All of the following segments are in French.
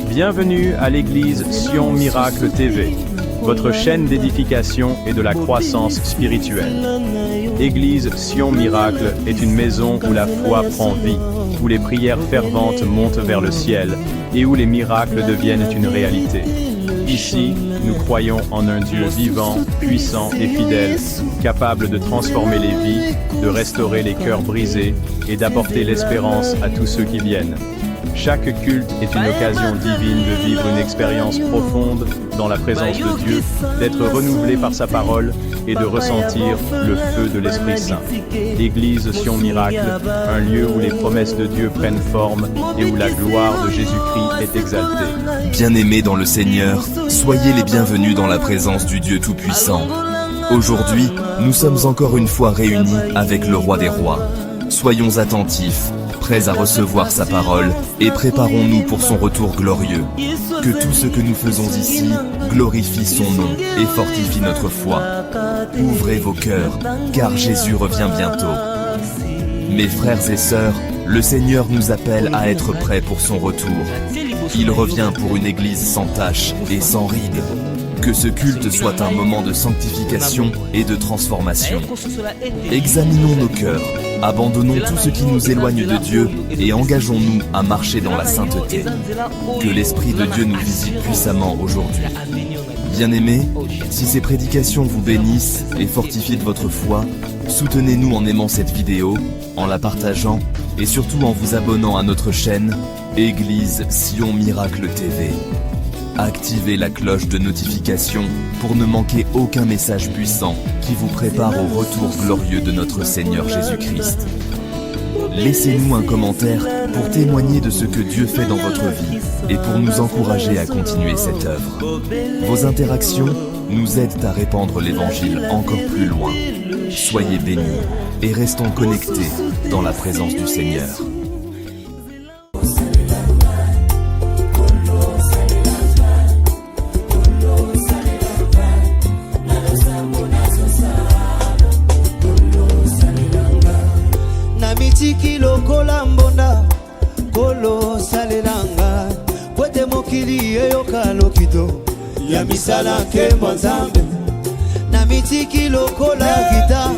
Bienvenue à l'église Sion Miracle TV, votre chaîne d'édification et de la croissance spirituelle. Église Sion Miracle est une maison où la foi prend vie, où les prières ferventes montent vers le ciel et où les miracles deviennent une réalité. Ici, nous croyons en un Dieu vivant, puissant et fidèle, capable de transformer les vies, de restaurer les cœurs brisés et d'apporter l'espérance à tous ceux qui viennent. Chaque culte est une occasion divine de vivre une expérience profonde dans la présence de Dieu, d'être renouvelé par sa parole et de ressentir le feu de l'Esprit Saint. Église Sion Miracle, un lieu où les promesses de Dieu prennent forme et où la gloire de Jésus-Christ est exaltée. Bien-aimés dans le Seigneur, soyez les bienvenus dans la présence du Dieu Tout-Puissant. Aujourd'hui, nous sommes encore une fois réunis avec le Roi des Rois. Soyons attentifs, prêts à recevoir sa parole et préparons-nous pour son retour glorieux. Que tout ce que nous faisons ici glorifie son nom et fortifie notre foi. Ouvrez vos cœurs, car Jésus revient bientôt. Mes frères et sœurs, le Seigneur nous appelle à être prêts pour son retour. Il revient pour une église sans tache et sans rides. Que ce culte soit un moment de sanctification et de transformation. Examinons nos cœurs, abandonnons tout ce qui nous éloigne de Dieu et engageons-nous à marcher dans la sainteté. Que l'Esprit de Dieu nous visite puissamment aujourd'hui. Bien-aimés, si ces prédications vous bénissent et fortifient de votre foi, soutenez-nous en aimant cette vidéo, en la partageant et surtout en vous abonnant à notre chaîne Église Sion Miracle TV. Activez la cloche de notification pour ne manquer aucun message puissant qui vous prépare au retour glorieux de notre Seigneur Jésus-Christ. Laissez-nous un commentaire pour témoigner de ce que Dieu fait dans votre vie et pour nous encourager à continuer cette œuvre. Vos interactions nous aident à répandre l'Évangile encore plus loin. Soyez bénis et restons connectés dans la présence du Seigneur. Mitiki lokola mbonda kolo salelanga kwete mokili eyoka lokito ya misala nkembo nzambe na mitiki lokola gita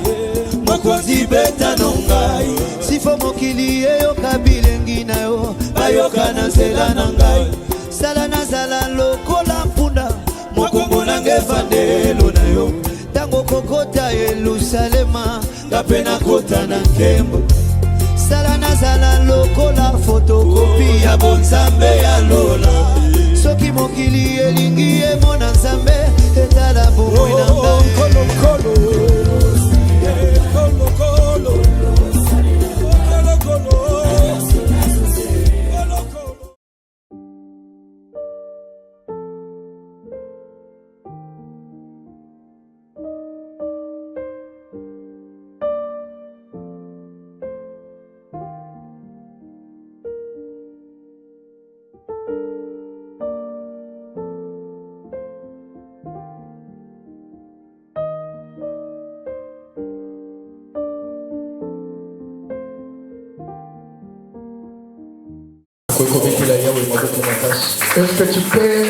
mokonzi beta nongai sifo mokili eyoka bilengi na yo bayoka na nzela na ngai sala nazala lokola mpunda mokombo nange vandelo na yo tango kokota Yerusalema kapena kota na nkembo sala nazala lokola fotokopi ya bonzambe ya lola soki mokili elingi emona nzambe etala bomoi na ngai Est-ce que tu peux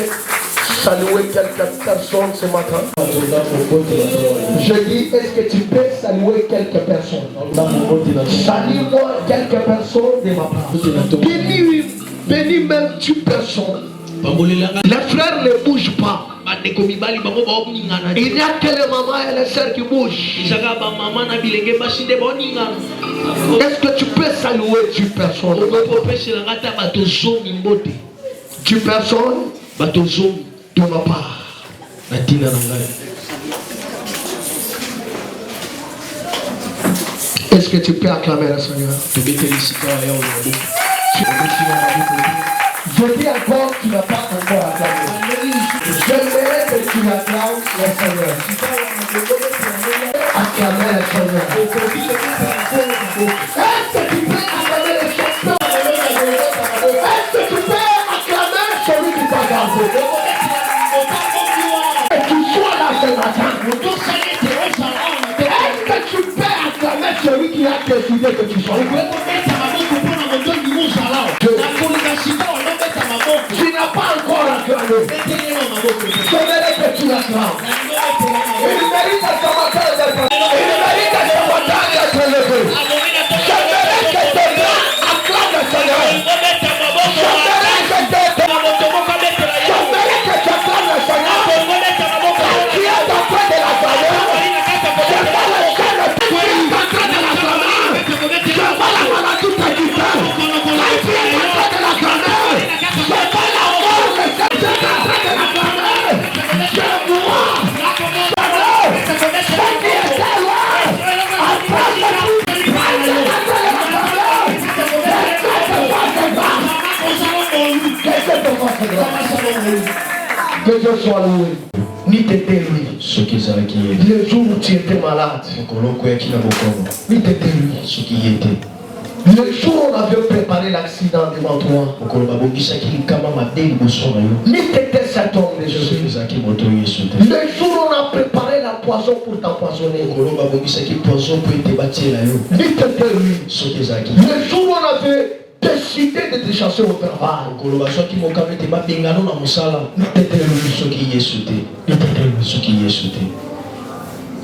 saluer quelques personnes ce matin? Je dis, est-ce que tu peux saluer quelques personnes? Salue-moi quelques personnes de ma part. Bénis même tu personnes. Les frères ne bougent pas. Il n'y a que les mamans et les sœurs qui bougent. Est-ce que tu peux saluer tu personnes? Tu personnes de ma part. Est-ce que tu peux acclamer le Seigneur? Je dis encore, tu n'as pas encore acclamé. J'aimerais que tu acclames le Seigneur. acclamer le Seigneur? Est-ce que tu peux acclamer le Seigneur? Est-ce que tu peux acclamer celui qui t'a gardé? Que tu sois là ce matin. Est-ce que tu peux acclamer celui qui a décidé que tu sois là? Tu n'as pas encore acclamé. Je voudrais que tu l'acclames. Il mérite ce matin d'être levé. Il mérite ce matin d'être levé. Je voudrais que tes mains acclament le Seigneur. Je voudrais que tes mains, je voudrais que tu acclames le Seigneur. Quand tu es en train de l'acclamer, je vois le ciel qui est en train de l'acclamer. Je vois la maladie qui te quitte. Quand tu es en train de l'acclamer, je vois la mort qui est en train de l'acclamer. Je vois. Que Dieu soit loué. Ni t'étais lui. Ce qui est qui est. Le jour où tu étais malade. Ni t'étais lui. Ce qui était. Le jour où on avait préparé l'accident devant toi. Ni t'étais cet homme de Jésus. Le jour où on a préparé la poison pour t'empoisonner. Ni t'étais lui. Le jour où on avait décidé de te chasser au travail.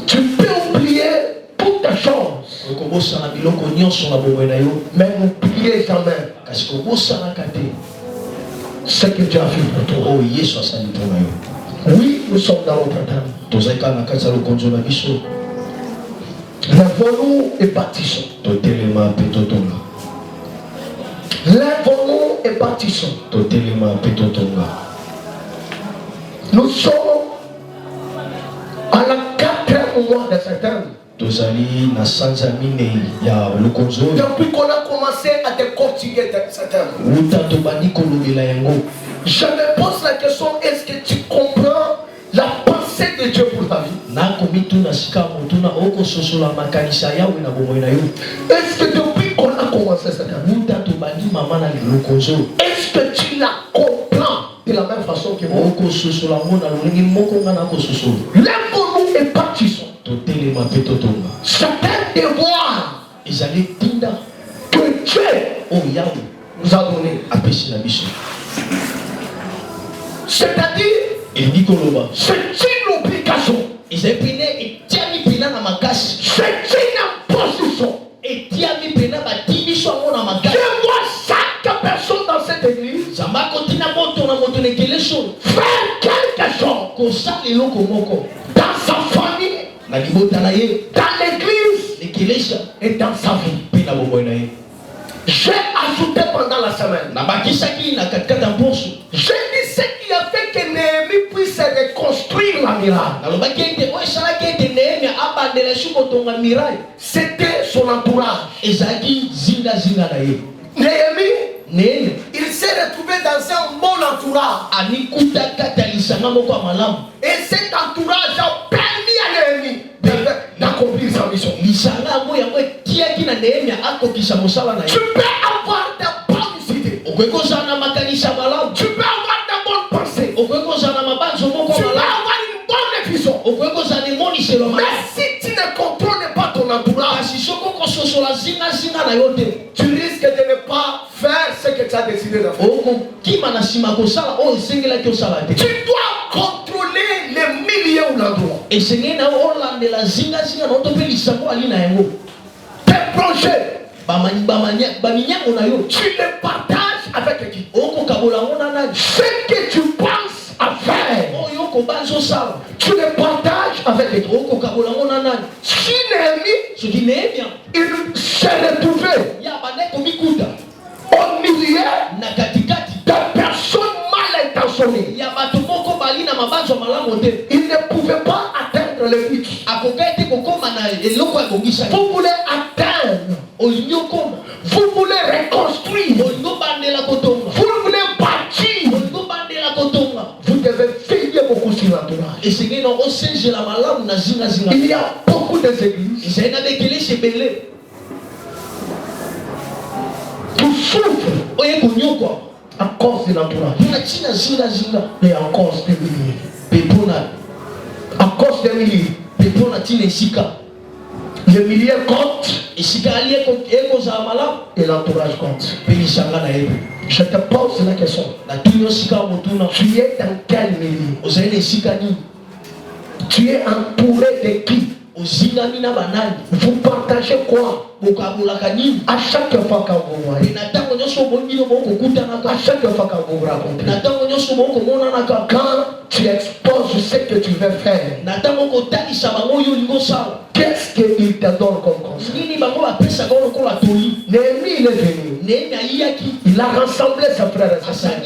Tu peux oublier toutes tes choses, mais n'oubliez jamais ce que Dieu a fait pour toi. Oui, nous sommes dans notre temps. Lèvons-nous et bâtissons. Lèvons-nous et bâtissons. Nous sommes à la 4e mois de septembre. Depuis qu'on a commencé à décortiquer septembre, je me pose la question, est-ce que tu comprends la pensée de Dieu pour ta vie? Est-ce que depuis qu'on a commencé septembre, est-ce que tu la comprends de la même façon que moi? Lèvons-nous et bâtissons. C'est un devoir que Dieu nous a donné. C'est-à-dire, c'est une obligation. C'est une imposition. Je vois chaque personne dans cette église faire quelque chose dans sa famille, dans l'église et dans sa vie. J'ai ajouté pendant la semaine. J'ai dit ce qui a fait que Néhémie puisse reconstruire la muraille. C'était son entourage. Néhémie, il s'est retrouvé dans un bon entourage. Et cet entourage a permis à Néhémie d'accomplir sa mission. Tu peux avoir de bonnes idées. Tu peux avoir de bonnes pensées. Tu peux avoir une bonne vision. Mais si tu ne contrôles pas ton entourage, tu risques de ne pas faire ce que tu as décidé de faire. Tu dois contrôler les milieux ou l'endroit. Tes projets, tu les partages avec qui? Ce que tu penses à faire, tu les partages avec qui? Si Néhémie, il s'est retrouvé au milieu de personnes mal intentionnées. Il ne pouvait pas atteindre le but. Vous voulez atteindre, vous voulez reconstruire, vous voulez bâtir, vous devez veiller beaucoup sur l'entourage. Il y a beaucoup beaucoup des églises qui souffrent à cause de l'entourage et à cause des milliers. À cause des milliers. Les milliers comptent et l'entourage compte. Je te pose la question. Tu es dans quel milieu? Tu es entouré de qui? Vous partagez quoi? À chaque fois quand vous voyez, à chaque fois quand vous vous racontez, quand tu exposes ce que tu veux faire, qu'est-ce qu'il te donne comme conseil? Néhémie, il est venu. Il a rassemblé ses frères et ses sœurs.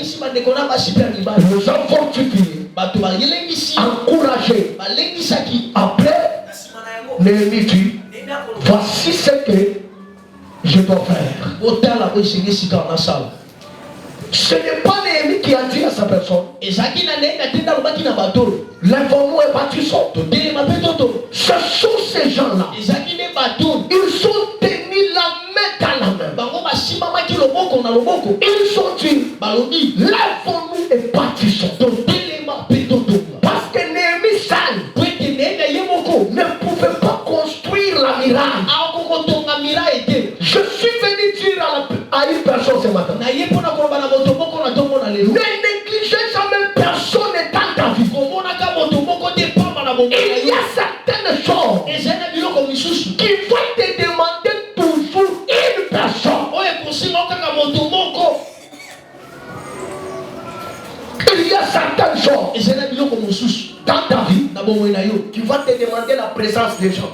Il nous a fortifiés, encouragés. Après, Néhémie dit, voici ce que je dois faire. Ce n'est pas Néhémie qui a dit à sa personne, lève-nous et bâtissons. Ce sont ces gens-là. Ils ont tenu la main dans la main. Ils ont dit, lève-nous et bâtissons. Parce que Néhémie seul ne pouvait pas construire la miraille. Je suis venu dire à une personne ce matin, ne négligez jamais personne dans ta vie. Il y a certaines choses qui vont te demander toujours une personne. Il y a certaines choses dans ta vie qui vont te demander la présence des gens.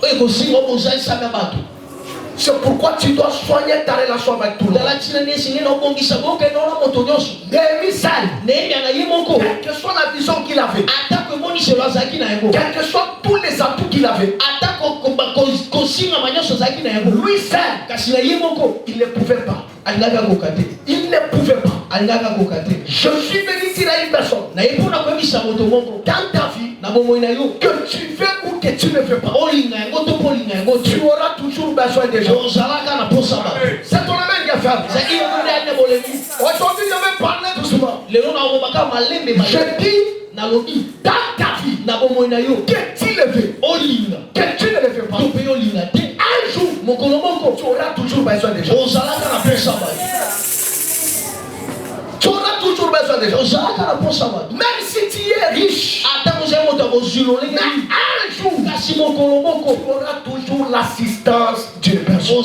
C'est pourquoi tu dois soigner ta relation avec tout le monde. Néhémie seul, quelle que soit la vision qu'il avait, quels que soient tous les atouts qu'il avait, lui seul, il ne pouvait pas. Il ne pouvait pas. Je suis venu dire à une personne, dans ta vie, que tu veux ou que tu ne veux pas, tu auras toujours besoin des gens. C'est ton amène qui a fait. Aujourd'hui, je vais parler doucement. Je dis, dans ta vie, que tu le veux, que tu ne le veux pas, un jour, tu auras toujours besoin des gens. Tu auras toujours besoin des gens. Même si tu es riche, mais un jour, tu auras toujours l'assistance d'une personne.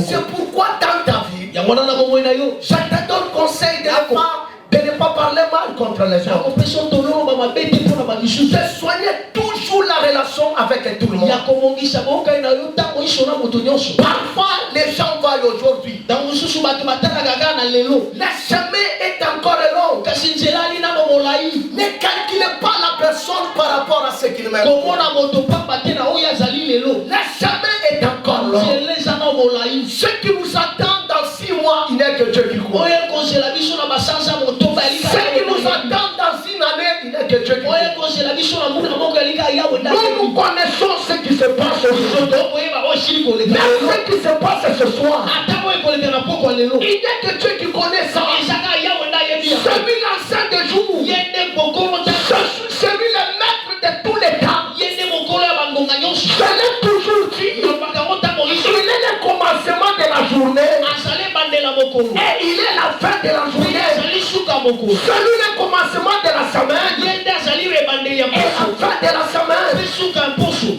C'est pourquoi dans ta vie, je te donne conseil de ne pas parler mal contre les gens. De soigner toujours la relation avec tout le monde. Parfois, les gens voient aujourd'hui. Le chemin est encore long. Ne calculez pas la personne par rapport à ce qu'il mène. Le chemin est encore long. Ce qui nous attend dans 6 mois, il n'est que Dieu qui croit. Ce qui nous attend dans 1 année, il n'est que Dieu qui croit. Nous connaissons ce qui se passe aujourd'hui. Mais ce qui se passe ce soir, il n'est que Dieu qui connaît ça. Celui l'ancien des jours, celui le maître de tous les temps. Je l'ai toujours dit, il est le commencement de la journée et il est la fin de la journée. Celui le commencement de la semaine et la fin de la semaine.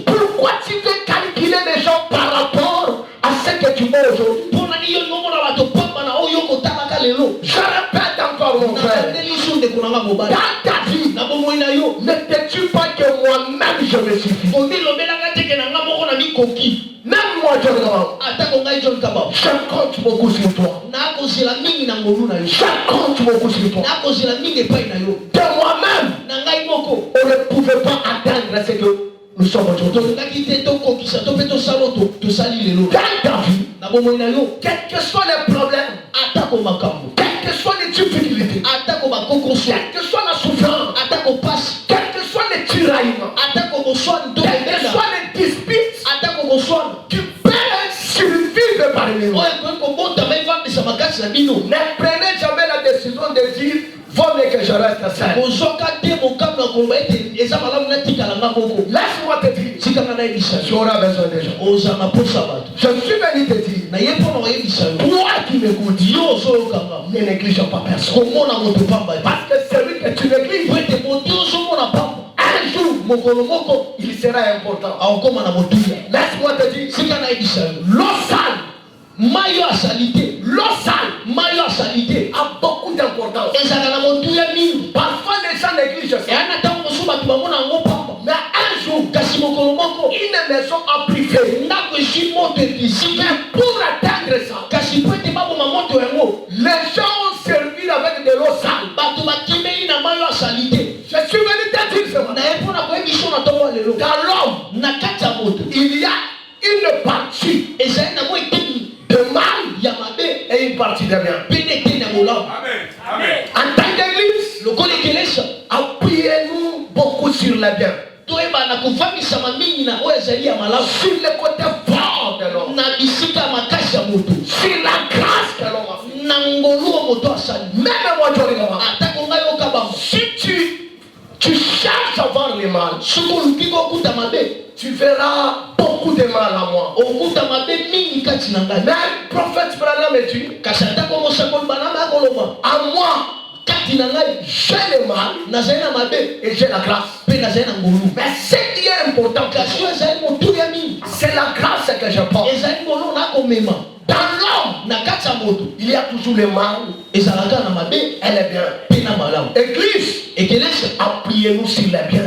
Pourquoi tu veux calculer les gens par rapport à ce que tu veux aujourd'hui? Je répète encore mon frère, dans ta vie, ne te tue pas que moi-même je me suffis. Même moi je compte beaucoup sur toi. Je compte beaucoup sur toi. De moi-même, on ne pouvait pas atteindre ce que nous sommes aujourd'hui. Dans ta vie, quels que soient les problèmes, quelles que soient les difficultés, quelle que soit la souffrance, quelles que soient les tirailles, tiraillement, quelles soient les disputes, tu peux survivre parmi nous. Ne prenez jamais la décision de dire vaut mieux que je reste seul. Laisse-moi te dire, tu auras besoin des gens. Je suis venu te dire, toi qui m'écoutes, ne néglige pas personne. Parce que celui que tu négliges, un jour, il sera important. Laisse-moi te dire, l'eau sale, l'eau sale a beaucoup d'importance. Parfois les gens négligent ça. Mais un jour, une maison a privé. Mais pour atteindre ça, les gens ont servi avec de l'eau sale. Je suis venu te dire ça. Dans l'homme, il y a une partie de mal et une partie de bien. Amen. En tant qu'église, appuyez-nous beaucoup sur le bien. Sur le côté fort de l'homme. Sur la grâce de l'homme. Même moi, si tu cherches à voir le mal, tu verras beaucoup de mal à moi. Mais le prophète Branham me dit, à moi, j'ai le mal et j'ai la grâce. Mais ce qui est important, c'est la grâce que je porte. Dans l'homme, il y a toujours le mal et le bien. Église, appuyez-nous sur le bien.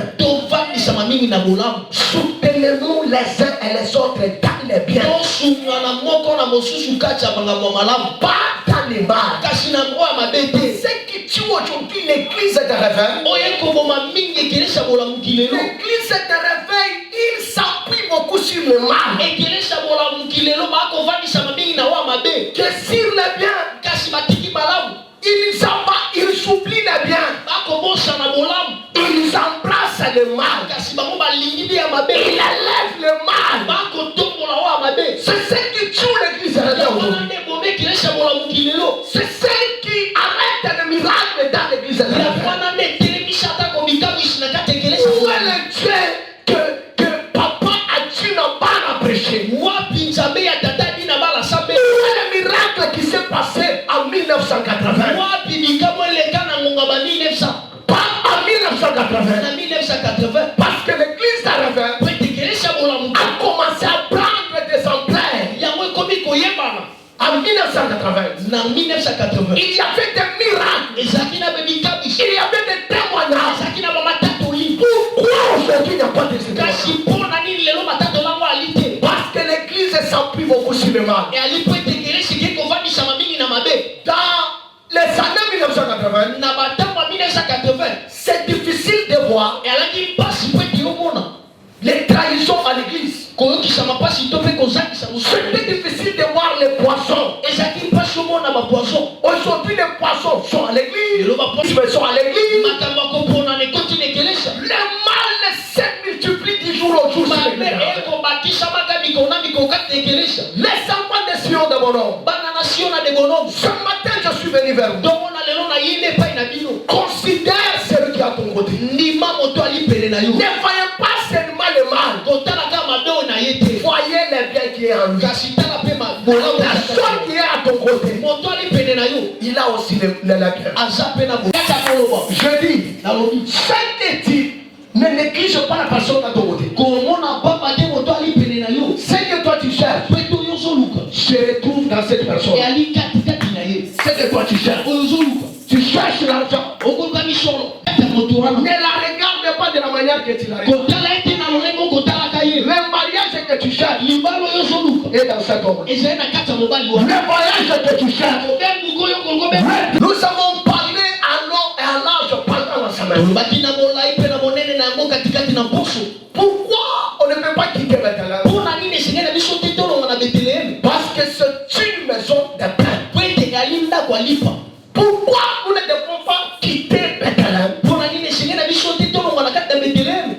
Soutenez-nous les uns et les autres dans le bien. Pas dans le mal. Ce qui tue aujourd'hui l'église de réveil, l'église de réveil, il s'appuie beaucoup sur le mal. Que sur le bien, ils s'oublient le bien. Ils embrassent le mal. Ils élèvent le mal. C'est ce qui tue l'église de réveil aujourd'hui. C'est ce qui arrête le miracle dans l'église de réveil. Où est le Dieu que papa a dit n'a pas prêché? Où est le miracle qui s'est passé en 1980? Pas en 1980. Parce que l'église d'Arabin a commencé à prendre des ampleurs. En 1980, il y avait des miracles. Il y avait des témoignages. Pourquoi aujourd'hui il n'y a pas de témoignages? Parce que l'église s'appuie beaucoup sur le mal. Dans les années 1980, c'est difficile de voir les trahisons à l'église. C'était difficile de voir les poissons. Aujourd'hui les poissons sont à l'église. Ils sont à l'église. Le mal se multiplie du jour au jour. Les enfants de Sion de mon nom. Ce matin je suis venu vers vous. Considère celui qui est à ton côté. Ne voyez pas seulement le mal. Voyez le bien qui est en lui. La personne qui est à ton côté, il a aussi le bien. Je dis, cette étude ne néglige pas la personne à ton côté. Ce que toi tu cherches, je retrouve dans cette personne. Ce que toi tu cherches. Tu cherches l'argent. Ne la regarde pas de la manière que tu la regardes. Le mariage que tu cherches est dans cet homme. Le voyage que tu cherches. Nous avons parlé à l'homme et à l'âge pendant la semaine. Pourquoi on ne peut pas quitter Bethléem? Parce que c'est une maison de pain. Pourquoi nous ne devons pas quitter Bethléem?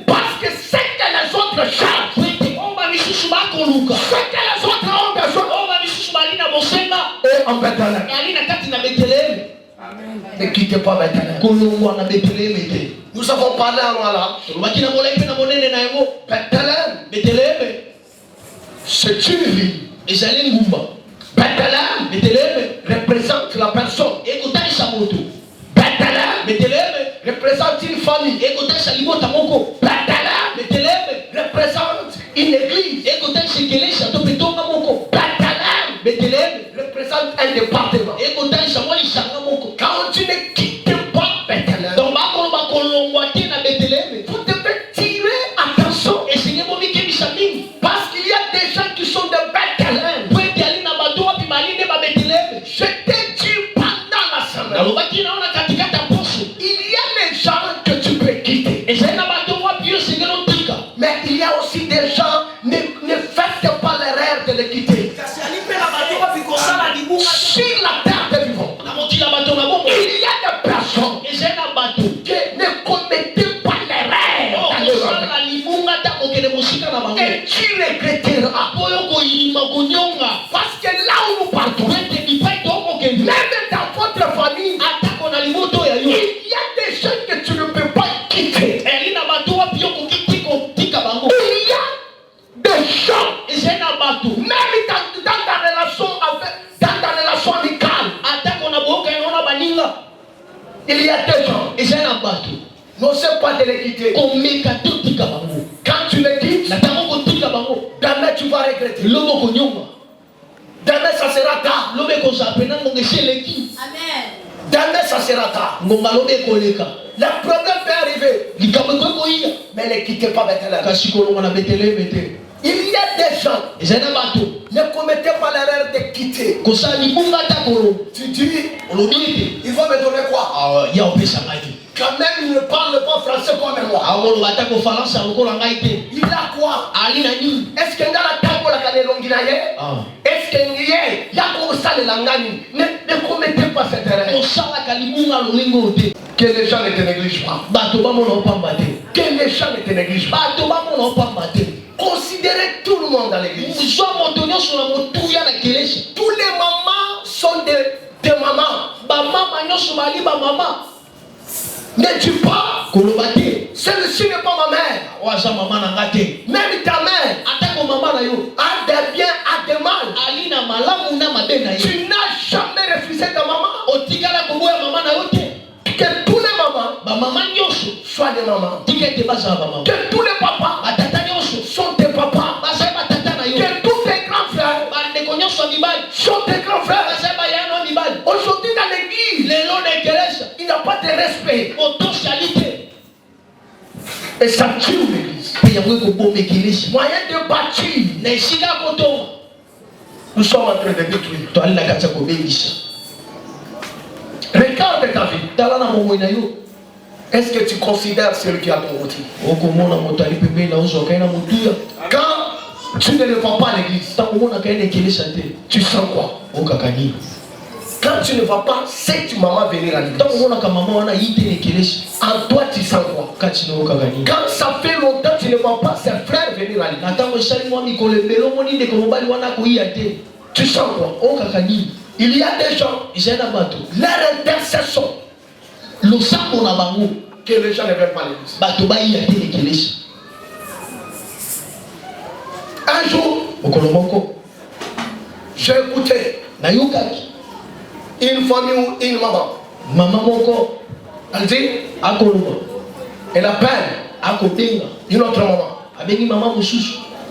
Parce en Bethléem. Ne quittez pas Bethléem. Nous avons parlé en voilà. Bethléem, c'est une ville. Bethléem représente la personne. Bethléem représente une famille. Bethléem représente une église. Bethléem représente un département. Quand tu ne quittes pas Bethléem, vous devez tirer attention. Parce qu'il y a des gens qui sont de Bethléem. Je t'ai dit pendant la semaine, il y a des gens que tu peux quitter. Mais il y a aussi des gens, ne faites pas l'erreur de les quitter. Sur la terre des vivants, il y a des personnes qui ne commettez pas l'erreur et tu regretteras. Parce que là où nous partons, même dans votre famille, il y a des gens que tu ne peux pas quitter. Il y a des gens, même dans ta relation amicale, il y a des gens, n'osez pas de les quitter. Quand tu les quittes, demain tu vas regretter. Demain ça sera tard. Demain ça sera tard. Le problème peut arriver, mais ne quittez pas Bethléem. Il y a des gens, ne commettez pas l'erreur de quitter. Tu dis, il va me donner quoi? Quand même il ne parle pas français comme moi. Il a quoi? Est-ce que dans la table la Longuinaye? Est-ce que y a ça le langani? Ne commettez pas cette erreur. Que les gens ne te négligent pas. Que les gens ne te négligent pas. Considérez tout le monde dans l'église. Tous les mamans sont des mamans. Ne dis pas, celle-ci n'est pas ma mère. Même ta mère a des biens, a des mal. Tu n'as jamais refusé ta maman. Que tous les mamans soient des mamans. Que tous les papas sont des papas. Que tous tes grands frères sont des grands frères. Aujourd'hui dans l'église, il n'y a pas de respect. Et ça tue l'église. Moyen de bâtir. Nous sommes en train de détruire. Regarde ta vie. Est-ce que tu considères celui qui a ton outil? Quand tu ne le vas pas à l'église, tu sens quoi? Quand tu ne vas pas, cette maman venir à l'église, en toi tu sens quoi? Quand ça fait longtemps tu ne vas pas, ses frères venir à l'église, tu sens quoi? Il y a des gens, leur intercession, que les gens ne veulent pas l'église. Un jour, j'ai écouté une famille ou une maman. Elle dit, elle appelle une autre maman.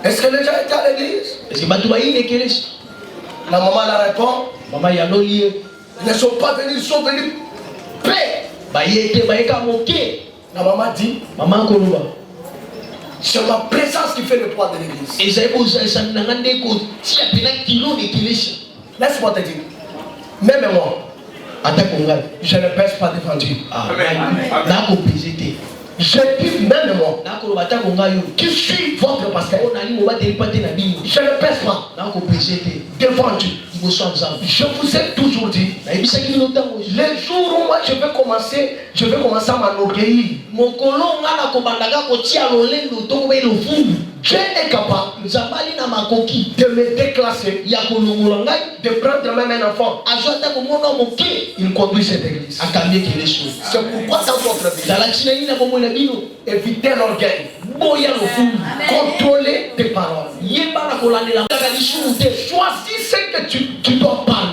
Est-ce que les gens étaient à l'église? La maman la répond, ils ne sont pas venus, ils sont venus paix. La maman dit, c'est ma présence qui fait le poids de l'église. Laisse-moi te dire, même moi, je ne pèse pas devant Dieu. Je dis même moi, qui suis votre pasteur, je ne pèse pas devant Dieu. Je vous ai toujours dit, les jours où moi je vais commencer à m'enorgueillir. Dieu est capable de me déclasser, de prendre même un enfant. Il conduit cette église. C'est pourquoi dans votre vie, évitez l'orgueil, contrôlez tes paroles. Choisis ce que tu dois parler.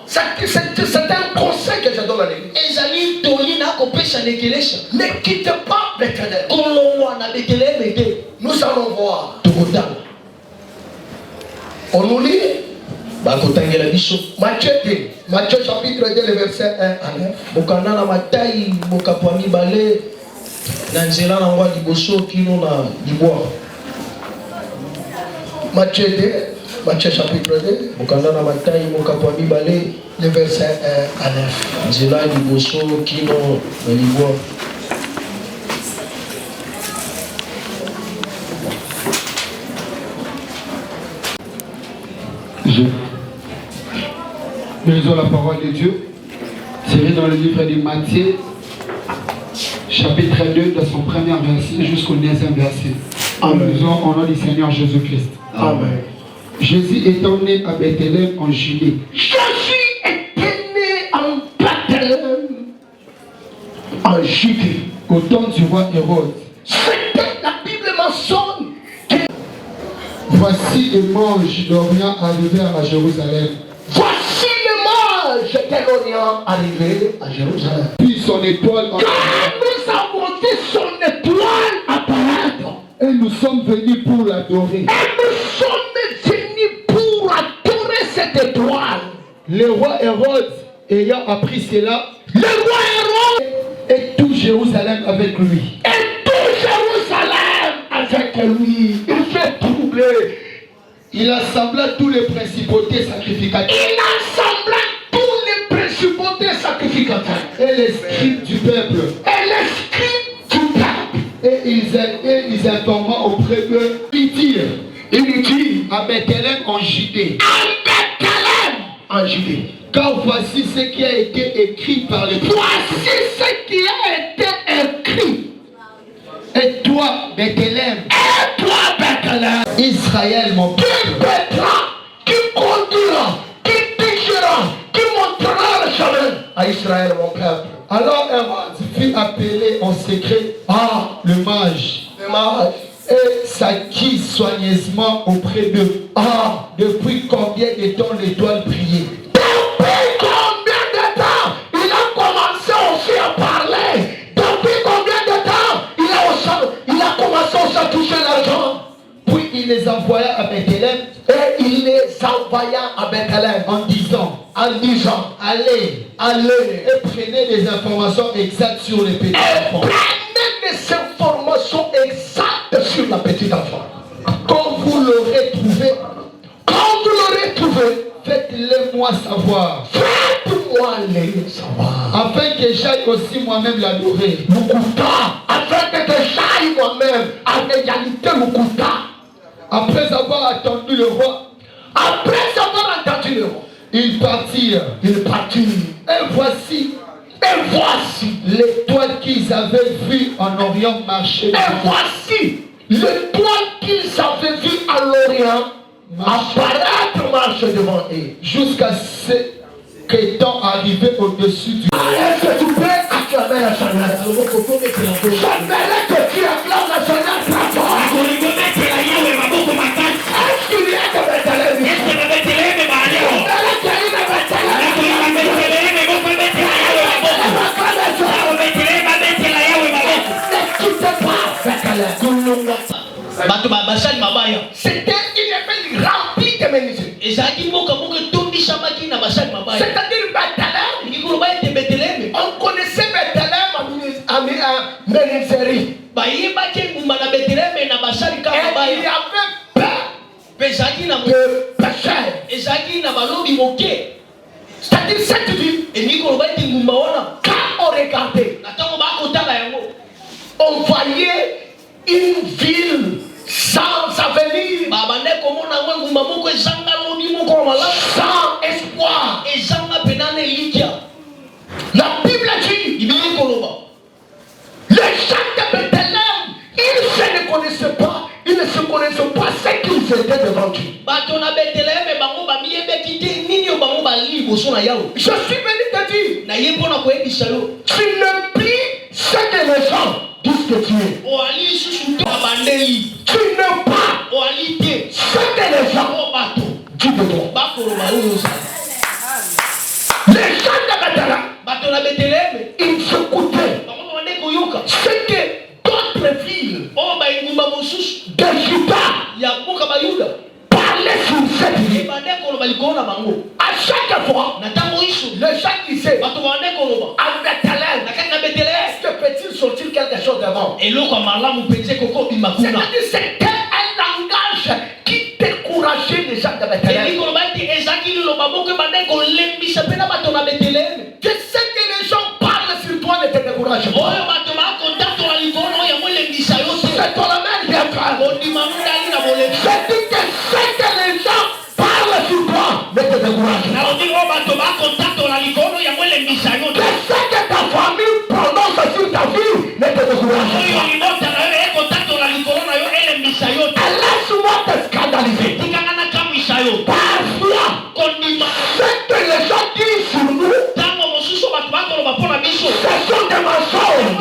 C'est un conseil que je donne à l'église. Ne quitte pas Bethléem. Nous allons voir. On nous lit Matthieu 2, Matthieu chapitre 2, le verset 1 à 9. Matthieu 2, Matthieu chapitre 2, le verset 1 à 9. Nous lisons la parole de Dieu. C'est dans le livre de Matthieu, chapitre 2, de son premier verset jusqu'au 9e verset. Nous lisons au nom du Seigneur Jésus-Christ. Amen. Jésus étant né à Bethléem en Judée. Jésus était né en Bethléem en Judée. Au temps du roi Hérode. C'était la Bible mentionne. Voici les mages d'Orient arrivèrent à Jérusalem. Voici le mage de l'Orient arrivé à Jérusalem. Puis son étoile Car nous avons vu son étoile apparaître. et nous sommes venus pour l'adorer. Et nous sommes venus pour adorer cette étoile. Le roi Hérode ayant appris cela, Le roi Hérode et tout Jérusalem avec lui. et tout Jérusalem avec lui. Il fait troubler. Il assembla tous les principautés sacrificateurs Il assembla tous les principautés sacrificateurs et les scribes du peuple. et les scribes du peuple. Et ils informa auprès d'eux. Ils dirent, Il dit à Bethléem en Judée, en Bethléem en Judée. car voici ce qui a été écrit par les prophètes. Voici ce qui a été écrit. Et toi, Bethléem, Et toi, Bethléem, Israël, mon qui peuple, pètera, qui conduira, qui dirigera, qui montrera le chemin à Israël, mon peuple. alors Hérode fut appelé en secret le mage Le mage. et s'acquit soigneusement auprès d'eux. Depuis combien de temps l'étoile priait? Depuis combien de temps il a commencé aussi à parler? Depuis combien de temps il a commencé aussi à toucher l'argent? Puis il les envoya à Bethléem Et il les envoya à Bethléem en disant, allez et prenez des informations exactes sur les petits enfants. Prenez des informations exactes sur la petite enfant. Quand vous l'aurez trouvé, faites-le moi savoir, Faites-moi les savoir. afin que j'aille aussi moi-même l'adorer. Mukuta, afin que j'aille moi-même à l'égalité Mukuta. Après avoir attendu le roi, Après avoir entendu le roi, ils partirent. il partit. Et voici l'étoile qu'ils avaient vue en Orient marcher. Et voici l'étoile qu'ils avaient vue à l'Orient apparaître marche devant eux. Jusqu'à ce qu'étant arrivé au-dessus du... Est-ce que tu peux acclamer le Seigneur? J'aimerais que tu acclames le Seigneur très fort. Est-ce qu'il y a de Bethléem? J'aimerais qu'il y ait de Bethléem. C'était une ville remplie de menuisiers. C'est-à-dire Bethléem, on connaissait Bethléem à menuiserie. Et il y avait peu de pécheurs. C'est-à-dire cette ville, quand on regardait, on voyait une ville sans avenir, sans espoir. connaissais pas ce qu'ils étaient devant Dieu. Je suis venu te dire, tu ne pries ce que les gens disent que tu es. Tu ne pas ce que les gens disent de toi. Les gens de Bethléem, ils écoutaient ce que d'autres villes de Juda parlaient sur cette ville. À chaque fois, les gens disaient à Bethléem, est-ce que peut-il sortir quelque chose d'avant? C'est-à-dire c'était un langage qui décourageait les gens de Bethléem. Je sais que les gens parlent sur toi ne te décourage pas. C'est ton amène bien frère. Je dis que ce que les gens parlent sur toi ne te décourage pas. Que ce que ta famille prononce sur ta vie ne te décourage pas. Laisse-moi te scandaliser. Parfois, ce que les gens disent sur nous, ce sont des mensonges,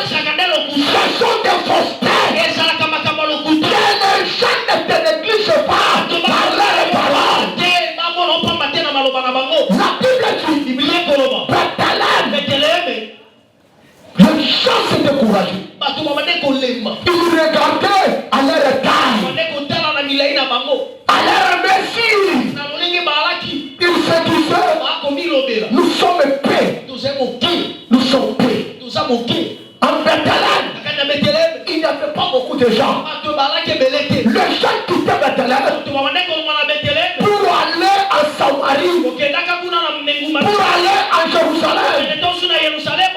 ce sont des faussetés. Que les gens ne te négligent pas par leurs paroles. La Bible dit, Bethléem, les gens se décourageaient. Ils regardaient à leur taille, à leur mesure. Ils se disaient, nous sommes paix. Nous sommes paix. En Bethléem, il n'y avait pas beaucoup de gens. Les gens quittaient Bethléem pour aller en Samarie, pour aller en Jérusalem,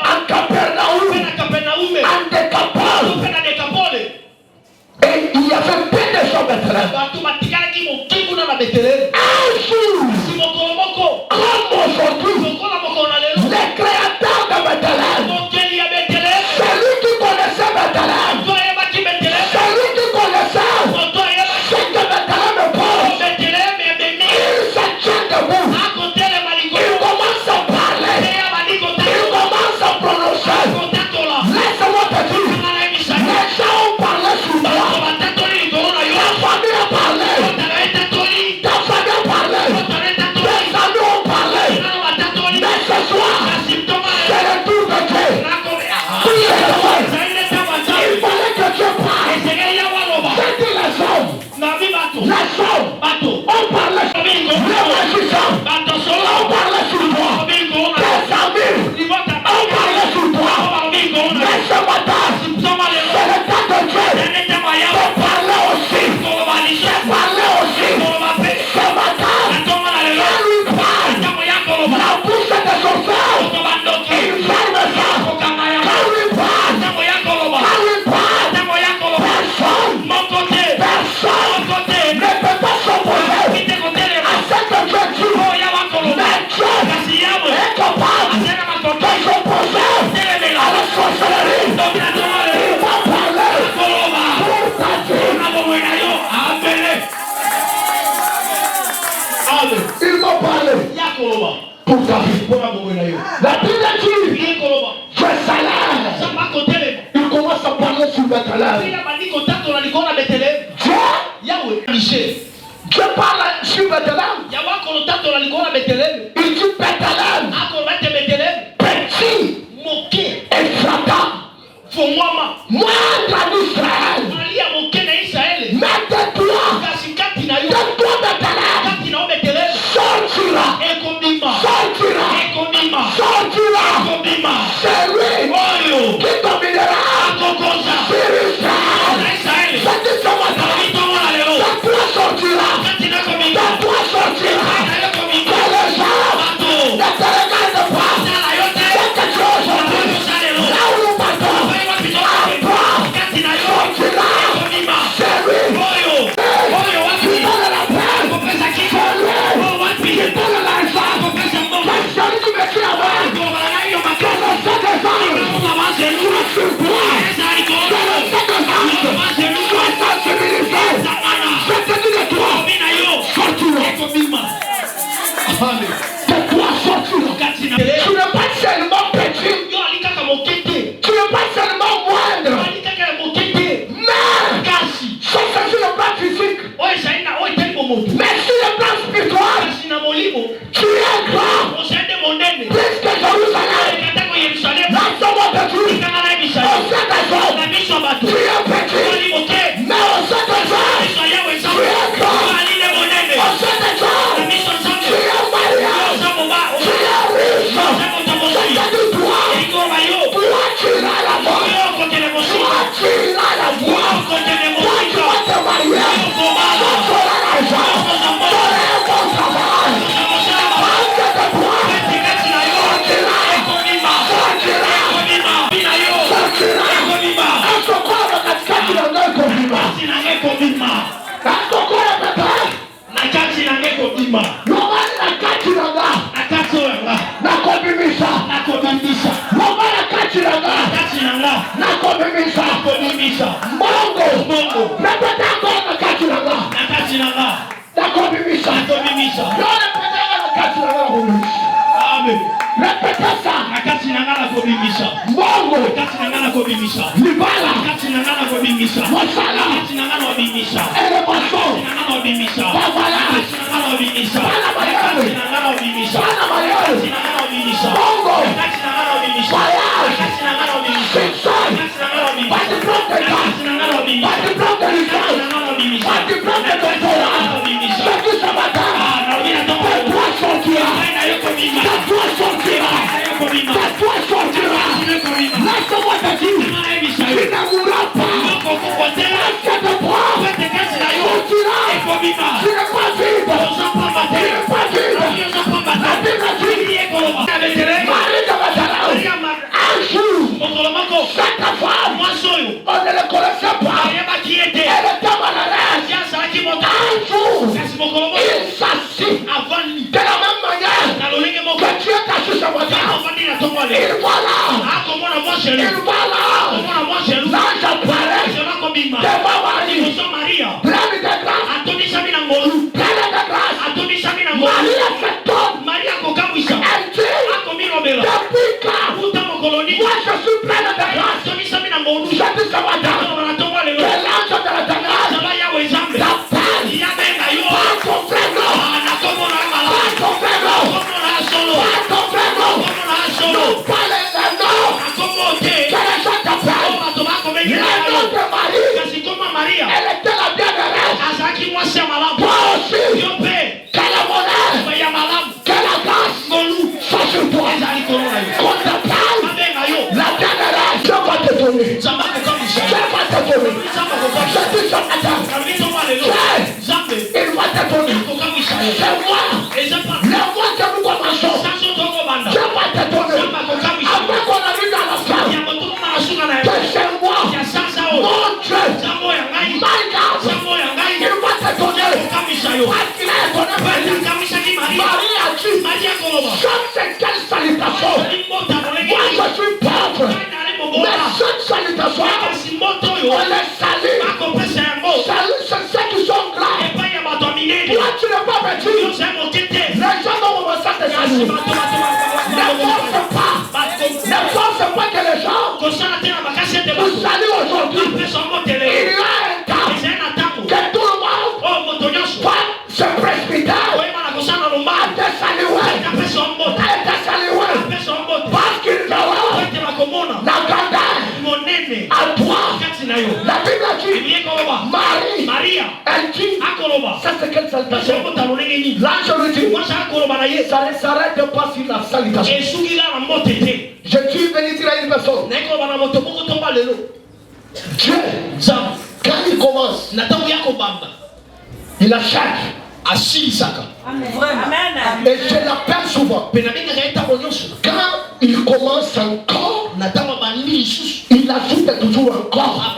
en Capernaum, en Décapole. Et il y avait peu de gens à Bethléem. Un jour, comme aujourd'hui, les créateurs de Bethléem, celui qui connaissait Bethléem, celui qui connaissait ce que Bethléem est pauvre, il se tient debout, il commence à parler, il commence à prononcer. Laisse-moi te dire, les gens ont parlé sur moi, ta famille a parlé, ta famille a parlé, tes amis ont parlé, mais ce soir, c'est le tour de Dieu. Il fallait que Dieu parle. C'est dit les hommes, on parlait sur les magiciens, on parlait sur toi, tes amis, on parlait sur toi. Mais ce matin, c'est le temps de Dieu de parler aussi, de parler aussi. Ce matin, quand lui parle, la bouche de son frère, il ferme ça. Quand lui parle, personne ne peut pas s'opposer à ce que Dieu dit. Mais Dieu est capable de s'opposer à la sorcellerie. Il va parler pour ta vie. Il va parler pour ta vie. La Bible dit, Jérusalem. Il commence à parler sur Bethléem. Dieu parle sur Bethléem. Il dit Bethléem, petit et frappant, moindre en Israël. Mais de toi Bethléem, sortira celui qui dominera sur Israël. C'est dit ce matin, de toi sortira, que les gens Mais sur le plan spirituel, tu es grand. Plus que Jérusalem. La somme de Dieu. Au sein des hommes, tu es petit. Mais au sein des hommes, tu es grand. Au sein des hommes, tu es marié. Tu es riche. C'est-à-dire toi. Toi, tu as la voix. Toi, tu as la voix. Toi, tu vas te marier. Toi, tu auras l'argent. Tu auras un bon travail. Parce que de toi, répétez ça. Mongo. Libala. Mosala. Élévation. Pavalage. Panamayel. Panamayel. Mongo. Voyage. Simpson. Pas de plan de gars. Pas de plan de licence. Pas de plan de doctorat. C'est tout ce matin. Ta toi sortira. Ta toi sortira. Ta toi sortira. Laisse-moi te dire. Tu ne mourras pas. Laisse de toi. Sortira. Tu n'es pas vide. Tu n'es pas vide. La Bible dit. Marie de Magdala. Un jour. Cette femme. On ne le connaissait pas. Elle était malade. Un jour. Il s'assit. De la même manière que Dieu t'a su ce matin. Il va là. Il va là. L'ange apparaît devant Marie. Pleine de grâce. Pleine de grâce. Marie a fait tombe. Elle dit, depuis quand moi je suis pleine de grâce. Je dis ce matin que l'ange de l'éternel t'appelle. Pas ton frère, non. Pas ton frère, non. Pas ton frère, non. Non, pas les noms. Que les gens t'appellent. Le nom de Marie, elle était la dernière. Toi aussi. Que la monnaie, que la grâce soit sur toi. Qu'on t'appelle la dernière. Dieu va te donner. Dieu va te donner. Je dis ce matin. Il va te donner. C'est moi. Le mois que nous commençons. Dieu va te donner. Après qu'on arrive dans la fin. Que c'est moi. Mon Dieu. My God. Il va te donner. Parce qu'il a donné Marie a dit. Comme c'est quelle salutation. Moi je suis pauvre. Mais cette salutation. On les salue. Salut c'est ceux qui sont grands. Toi tu n'es pas petit. Les gens vont commencer à te saluer. Ne force pas que les gens vous saluent aujourd'hui. Il y a un temps que tout le monde va se précipiter à te saluer. Parce qu'il aura la grandeur à toi. La Bible dit Marie, elle dit ça c'est quelle salutation? L'ange lui dit ça ne s'arrête pas sur la salutation. Je suis venu dire à une personne Dieu, quand il commence, il achète. Amen. Et je l'appelle souvent. Quand il commence encore, il ajoute toujours encore.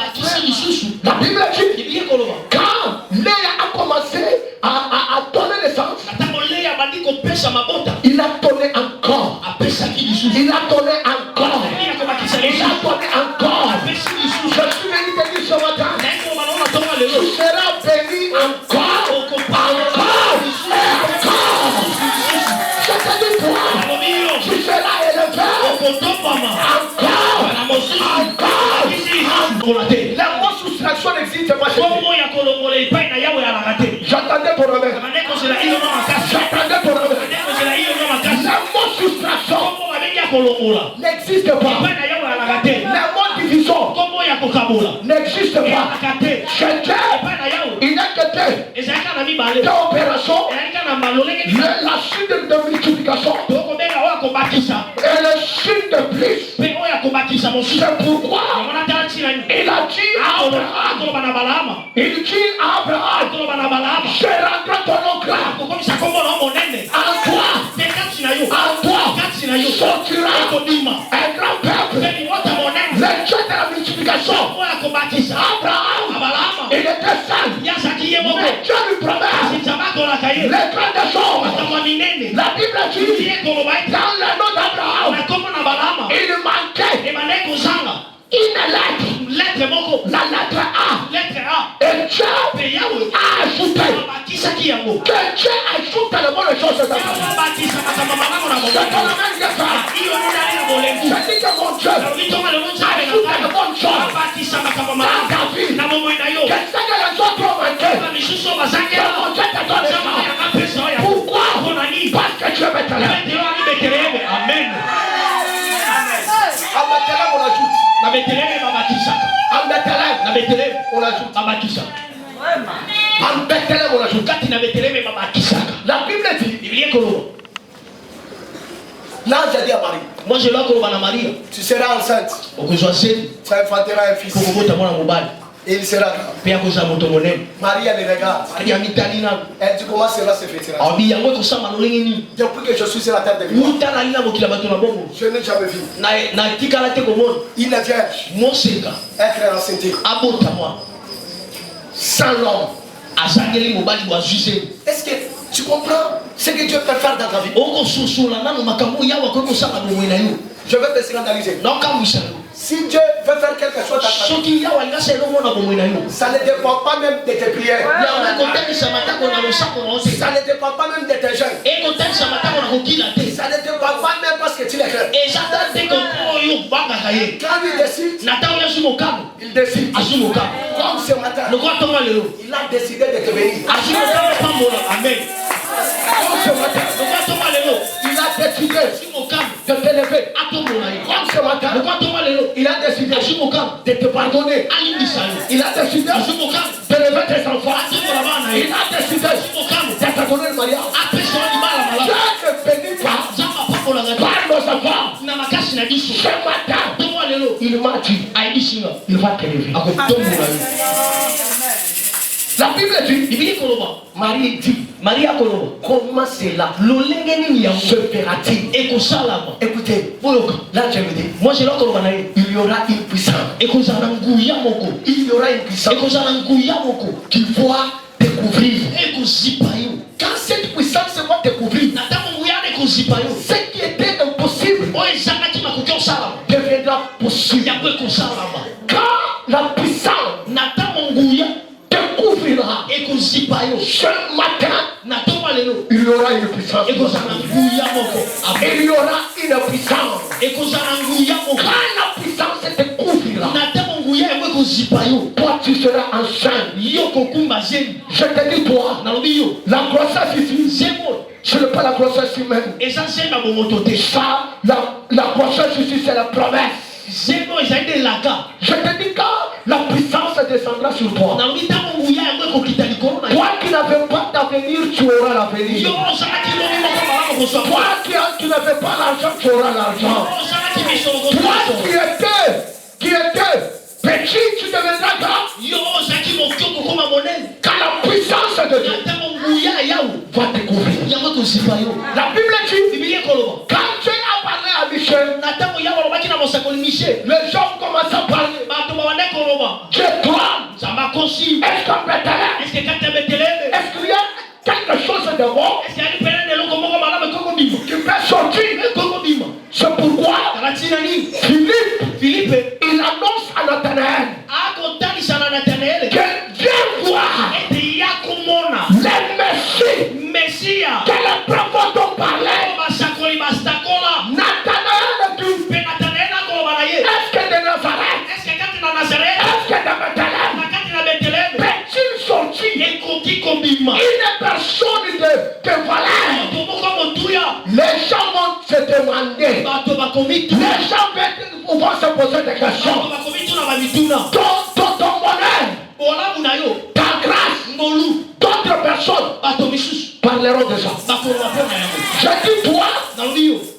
La Bible dit quand Léa a commencé à donner naissance, il a donné encore. Il a donné encore. Il a donné encore. Je suis venu te dire ce matin, tu seras béni encore. C'est-à-dire toi, tu seras élevé encore. La mot soustraction n'existe pas chez toi. n'existe pas. Les mots division n'existe pas. Chez Dieu, il n'est que deux opérations. La chute de multiplication et le chute de plus. C'est pourquoi il a dit à Abraham, je rendrai ton nom grand. En toi sortira un grand peuple. Le Dieu de la multiplication. Abraham, il était seul. Mais Dieu lui promet les grandes choses. La Bible dit dans le nom d'Abraham, il manquait une lettre, la lettre A. Et Dieu a ajouté. Que Dieu ajoute le mot de choses. C'est ton je dis que mon Dieu ajoute le bon chose dans ta vie. Qu'est-ce que les autres ont manqué? Mon Dieu te donne. Pourquoi? Parce que Dieu me t'élève. Amen. On ajoute. On ajoute. La Bible dit. Là, j'ai dit à Marie. Moi je l'ai à Marie. Tu seras enceinte. Tu enfanteras un fils. Et il sera grand. Marie, elle regarde. Elle dit comment sera ce fêtira. Depuis que je suis sur la terre de vie, je n'ai jamais vu. Il est vierge. Être enceinte. Sans l'homme. Est-ce que tu comprends ce que Dieu peut faire dans ta vie? Je vais te scandaliser. Si Dieu veut faire quelque chose dans ta vie, ça ne dépend pas même de tes prières. Ça ne dépend pas même de tes jeûnes. Ça ne dépend pas même parce que tu les crains. Quand il décide, il décide. Comme ce matin, il a décidé de te bénir. Amen. Comme ce matin, il a décidé de t'élever. Comme ce matin, il a décidé de te pardonner. Il a décidé d'élever tes enfants. Il a décidé de te donner le mariage. Je ne bénis pas par nos enfants. Ce matin, il m'a dit, il va t'élever. La Bible dit, Marie dit, comment cela se fera-t-il? Écoutez, là je me dis, moi je il y aura une puissance. Il y aura une puissance qui va découvrir. Quand cette puissance va découvrir, ce qui était impossible deviendra possible. Quand la puissance découvrira ce matin, il y aura une puissance. Il y aura une puissance. Quand la puissance découvrira, toi tu seras enceinte. Je te dis toi, la grossesse ici, ce n'est pas la grossesse humaine. Ça, la grossesse ici c'est la promesse. Je te dis quand la puissance descendra sur toi. Toi qui n'avais pas d'avenir, tu auras l'avenir. Toi qui n'avais pas l'argent, tu auras l'argent. Toi qui étais petit, tu deviendras grand. Quand la puissance de Dieu va découvrir. La Bible dit, quand Dieu a parlé à Michel, les gens commencent à parler. Dieu toi, est-ce qu'il y a quelque chose de bon qui peut sortir? C'est pourquoi Philippe, il annonce à Nathanaël que viens voir le Messie que les prophètes ont parlé. Nathanaël dit, est-ce que de Nazareth, est-ce que de Bethléem peut-il sortir une personne de valeur? Les gens vont se demander poser des questions. Ton bonheur, ta grâce, d'autres personnes parleront de ça. Je dis toi,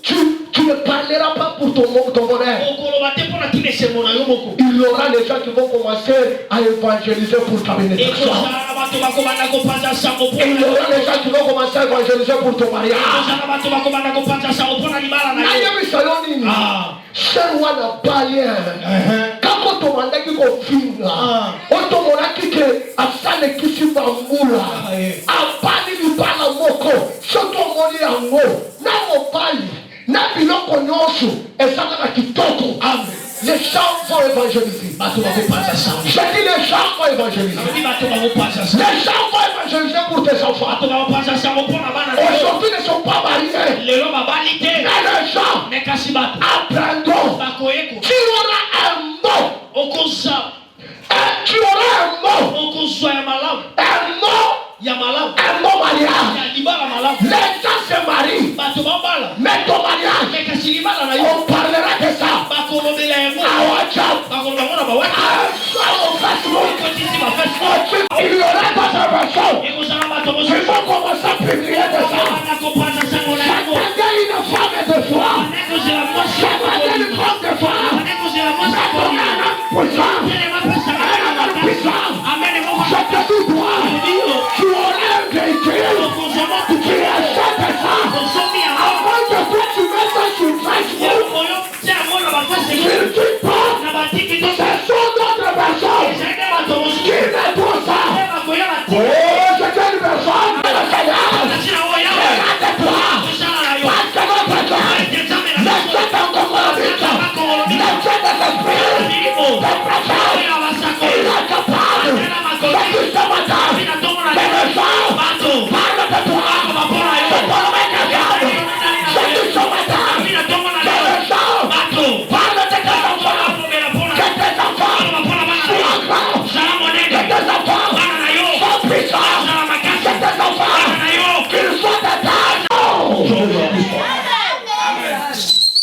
tu ne parleras pas pour ton bonheur. Il y aura des gens qui vont commencer à évangéliser pour ta bénédiction. Il y aura des gens qui vont commencer à évangéliser pour ton mariage. C'est roi n'a pas rien. Quand on m'a dit qu'on finit là, on m'a dit que à ça ne kisi pas moula. À Bali du Balamoko, surtout mon lit en haut. N'a mon Bali, n'a bilo konyosu, et ça n'a qui toko. Les gens vont évangéliser. Je dis les gens vont évangéliser. Les gens vont évangéliser pour tes enfants. Aujourd'hui ne sont pas mariés. Mais les gens apprendront. Tu auras un mot. Tu auras un mot. Un mot mariage. Les gens se marient. Mais ton mariage, on parlera de ça. Il y aura d'autres personnes qui vont commencer à publier de ça. J'attendais une femme de foi. J'attendais une femme de foi. Mais ton âme puissant. Je te dis toi, tu auras un véhicule qui achète ça. Avant que toi tu mettes ça sur Facebook. Je ne dis pas, ce sont d'autres personnes qui mettront ça. Oh, c'est une personne de la Seigneur. Regarde-toi. Parce que notre Dieu ne fait encore la vie. Ne fait de l'esprit. De présence. Il est capable. C'est ce matin. Mais le sang parle de toi. C'est pour le mec à garde. C'est ce matin. Mais le sang parle de tes enfants. Que tes enfants soient grands. Que tes enfants soient puissants. Que tes enfants qu'ils soient des tâches.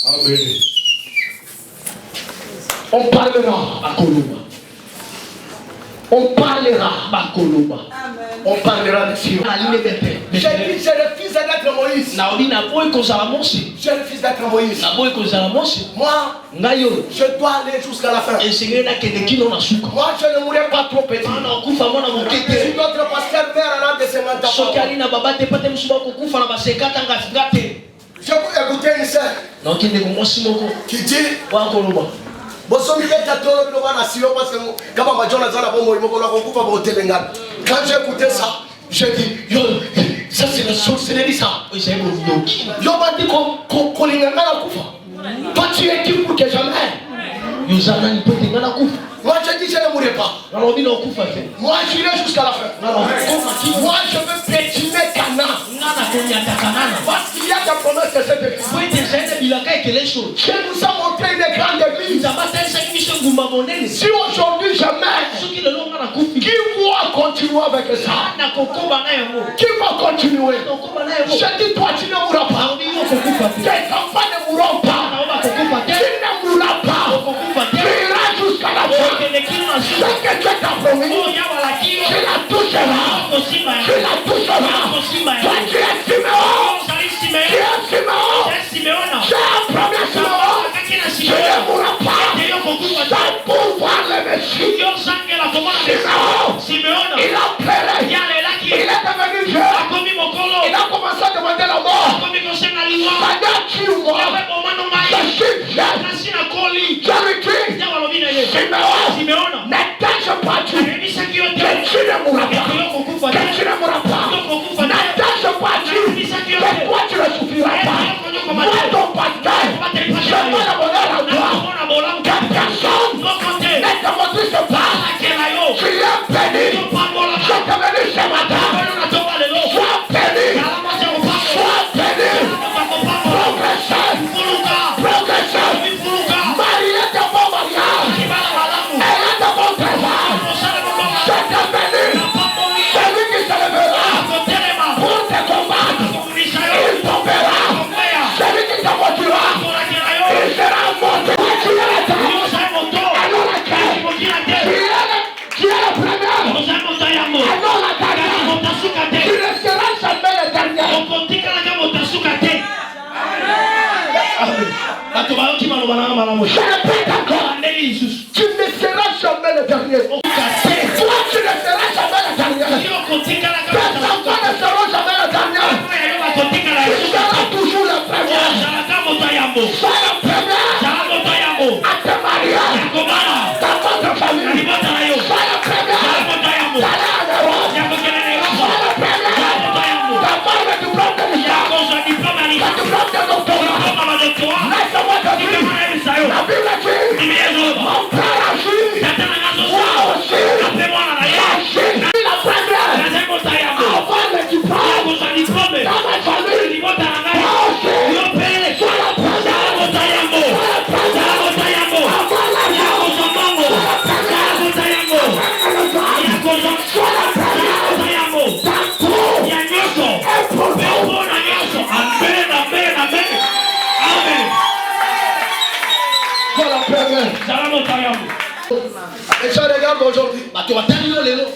Amen. On parlera à Koluma. On parlera à Koluma. On parlera de Sion. J'ai dit, c'est le fils d'être Moïse. J'ai le fils d'être Moïse. Moi, je dois aller jusqu'à la fin. Moi, je ne mourrai pas trop petit. Si notre pasteur meurt à l'âge de 50 ans, je peux écouter une sœur qui dit quand j'ai écouté ça, j'ai dit, yo, ça c'est la sorcellerie ça. Yo m'a dit qu'on l'inganga la koufa. Toi tu es qui pour que jamais. Moi je dis je ne mourrai pas. Moi j'irai jusqu'à la fin. Moi je veux pétiner Cana. Parce qu'il y a des promesses de cette église. Je vous ai montré une grande église. Si aujourd'hui je meurs, qui va continuer avec ça? Qui va continuer? Je dis toi tu ne mourras pas. Tes enfants ne mourront pas. Tu ne mourras pas. Tu iras jusqu'à la fin. Ce que Dieu t'a promis, tu la toucheras. Tu la toucheras. Toi tu es Siméon. Tu es Siméon. Tu es un premier Siméon. Tu ne mourras pas. C'est pour voir le Messie. Siméon, il a pleuré. Il est devenu vieux. Il a commencé à demander la mort. Pendant 10 mois, je suis vieux. Je lui dis, Siméon, n'attache pas Dieu. Que tu ne mourras pas. Que tu ne mourras pas. N'attache pas Dieu. Que toi tu ne souffriras pas. Moi ton pasteur, je veux le bonheur à toi. Que personne ne te montre ce pas. Tu es béni. Je te aujourd'hui.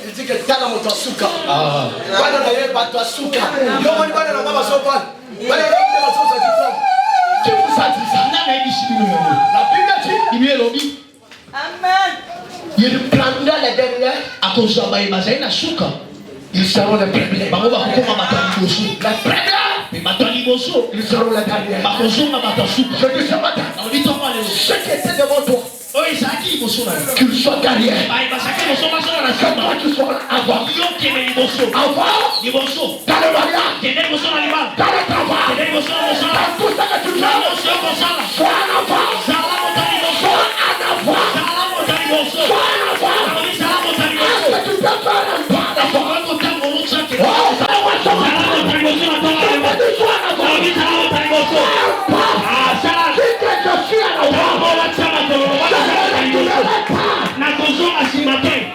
Il dit que Tala Motasuka. Voilà d'ailleurs Batasuka. Non, on va dans la Sopal. Voilà dans la Sopal. Qui vous a dit ça? La Bible dit. Amen. Il prendra les derniers. À cause de la Bible, ils seront les premiers. Les premiers. Ils seront les derniers. Je dis ce matin. Ce qui était devant toi. Qu'il soit derrière. Que toi tu sois avant. Avant. Dans le mariage. Dans le travail. Dans tout ce que tu fais. Sois en avant. Sois en avant. Sois en avant. Est-ce que tu peux faire un pas d'avant?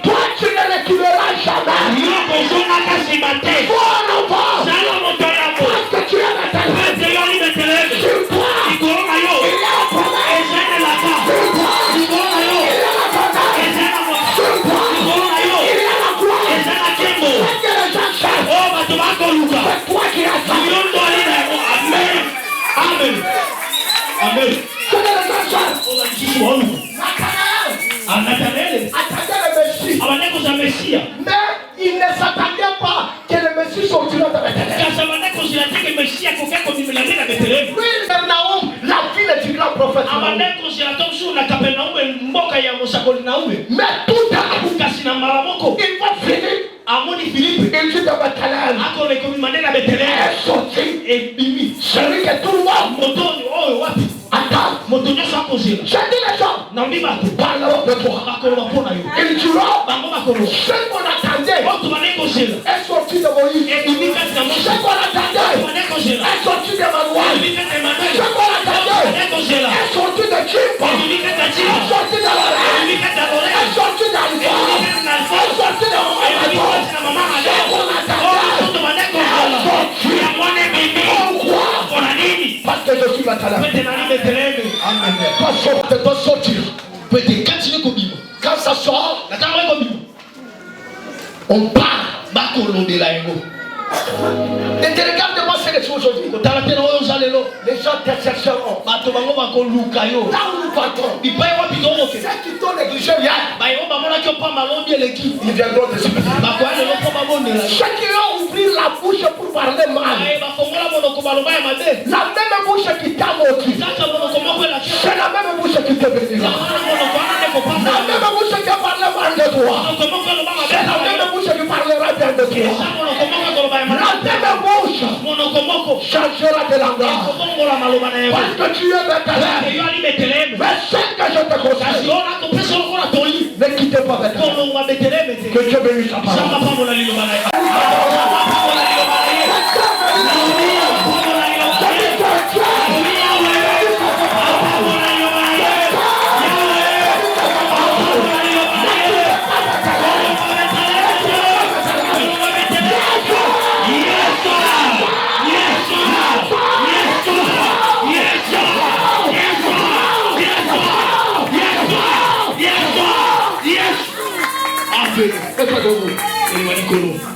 Toi tu ne l'écouleras jamais. Parce que tu es la sur toi. Il y a la promesse. Sur toi. Il y a la bataille. Sur toi. Il y a la gloire. C'est que les gens cherchent. C'est toi qui as ça. Amen. Amen. C'est que les gens cherchent. Nathanaël attendait le Messie. Mais il ne s'attendait pas que le Messie sortira de Bethléem. Oui, Naoum, la ville du grand prophète. Mais tout à coup, il va finir. Il dit de Bethléem. Est sorti et bimi. Celui que tout le monde attend. Je dis les gens, parlons de toi. Il dira, ce qu'on attendait est sorti de Moïse. Ce qu'on attendait est sorti de Manuel. Ce qu'on attendait est sorti de Chimpa. Est sorti de Lorraine. Est sorti d'Alpha. Est sorti de Maman. Ce qu'on attendait est sorti. Pourquoi? Parce que je suis Bethléem. Amen. Doit sortir. Quand ça sort, on part. Et tu regardes moi c'est les choses aujourd'hui. Les gens te chercheront. Là où nous partons. Ceux qui t'ont négligé hier, ils viendront te supplier. Ceux qui ont ouvert la bouche pour parler mal, la même bouche qui t'a menti, c'est la même bouche qui te bénira. La même bouche qui a parlé mal de toi, c'est la même bouche qui parlera bien de toi. La même bouche changera de langage. Parce que tu es Bethléem. Mais ce que je te conseille, ne quittez pas Bethléem. Que Dieu bénisse ta parole.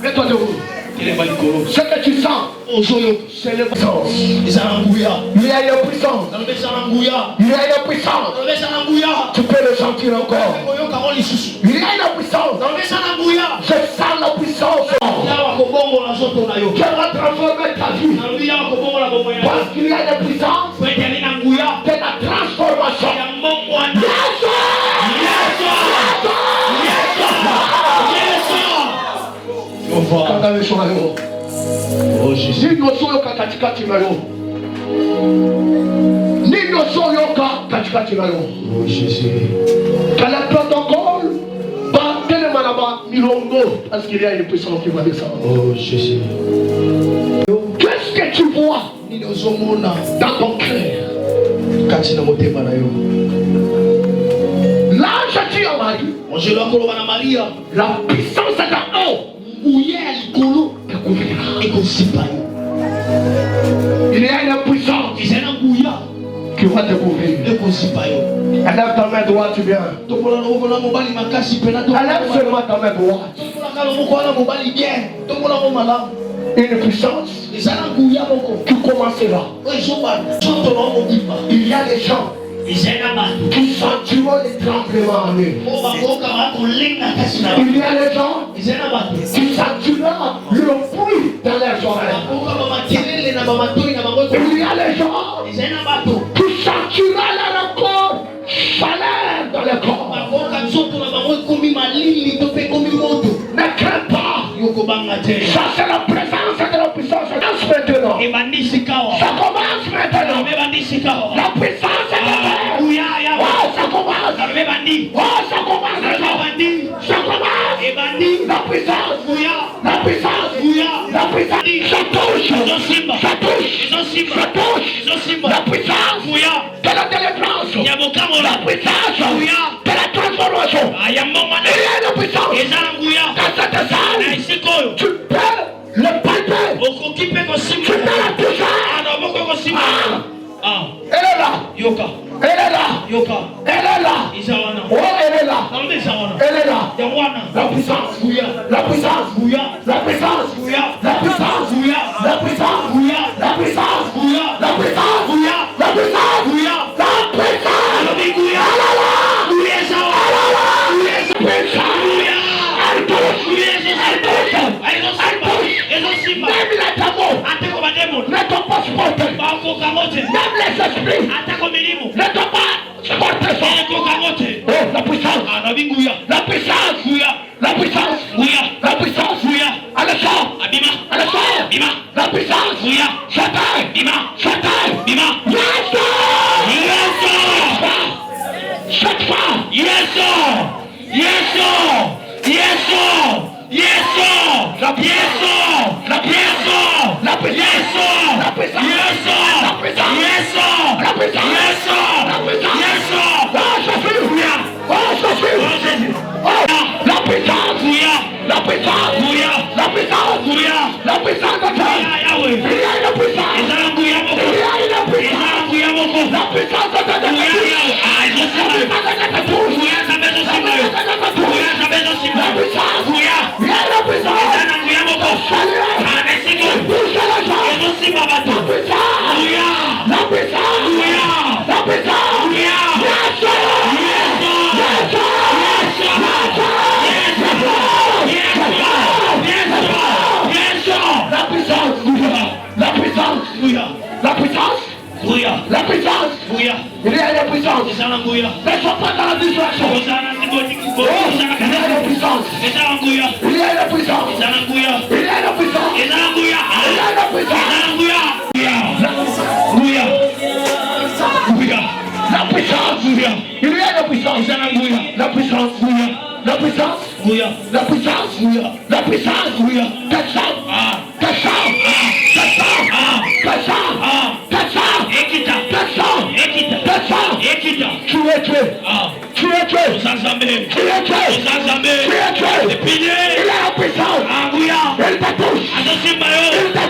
Mets-toi debout. Ce que tu sens, c'est le puissance. Il y a une puissance. Il y a une puissance. Tu peux le sentir encore. Il y a une puissance. Je sens la puissance. Qui va transformer ta vie. Parce qu'il y a une puissance de la transformation. Nino katikati na yo. Nino soyoka katikati na yo. Oh Jésus. Kala protocole batele manaba milongo parce qu'il y a une puissance qui va descendre. Oh Jésus. Qu'est-ce que tu vois dans ton cœur? Katina motema na yo. Là je dis à Marie. La puissance est en haut. Il y a une puissance que Tu vas te couvrir. Enlève ta main droite bien. Enlève seulement ta main droite. Une puissance qui commencera. Il y a des gens qui sentiront les tremblements en eux. Il y a des gens qui sentiront le bruit dans leurs oreilles. Il y a des gens qui sentiront leur corps chaleur dans le corps. Ne crains pas. Ça c'est la présence de la puissance. Maintenant. Ça commence maintenant. La puissance est là. Oh, ça commence. Oh, ça commence. Ça commence. La puissance. La puissance. La puissance. Ça touche. Ça touche. Ça touche. La puissance de la délivrance. La puissance de la transformation. Il y a une puissance dans cette salle. Tu peux le palper. Tu peux la toucher. Elle est là. Elle est là. Elle est là. Oh, elle est là. Elle est là. La puissance. La puissance. La puissance. La puissance. La puissance. La puissance. La puissance. La puissance. Ne t'ont pas supporter. Même les esprits ne t'ont pas supporter ça. Oh, la puissance. La puissance. La puissance. La puissance. Allez, sort. Allez, sort. La puissance. Satan. Satan. Chaque fois. Yes, la puissance. La puissance. La puissance. La puissance. La puissance. La puissance. La puissance. La puissance. La puissance. La puissance. La puissance de Dieu. Il y a une puissance. Il y a une puissance. La puissance de Dieu. La puissance. Il y a la puissance. Ne sois pas dans la distraction. Il y a la puissance. Il y a la puissance. Il y a la puissance. Il y a la puissance. Il y a la puissance. La puissance. Il y a la puissance. La puissance. La puissance. La puissance. La puissance. Tu es tué. Tu es tué. Tu es tué. Il a la puissance. Elle te touche. Il te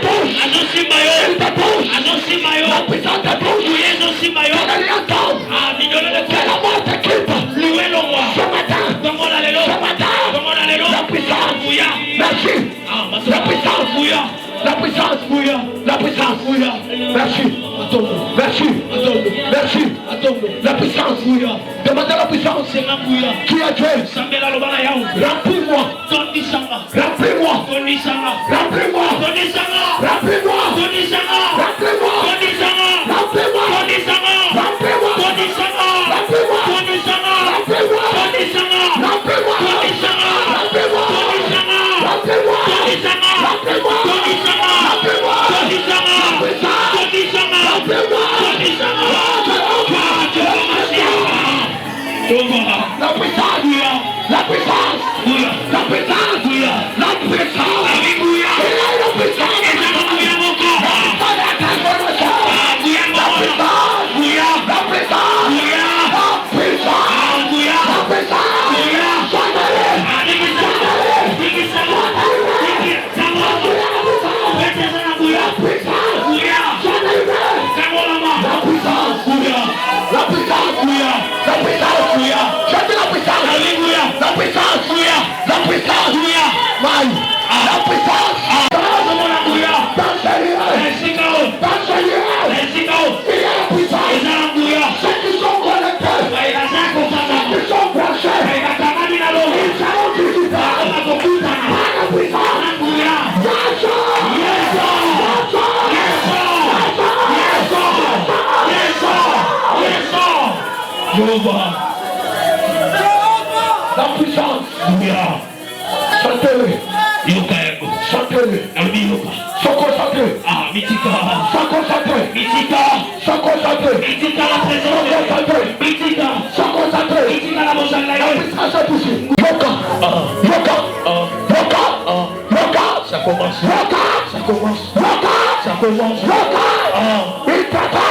touche. Il te touche. La puissance te touche. Que la mort te quitte. Ce matin. La puissance. Merci. La puissance. La puissance. La puissance. Merci. Merci. Merci. La puissance. Demandez la puissance. Qui est Dieu? Remplis-moi. Remplis-moi. Remplis-moi. Remplis-moi. La puissance, la puissance, la puissance, la puissance, la puissance, La puissance. Chantez-le. Chantez-le. Sont concentrés. Sont concentrés. Sont concentrés. la présence de Dieu. Sont concentrés. La puissance est touchée. Yoka. Ça commence. Ça commence. Ça commence. Il prépare.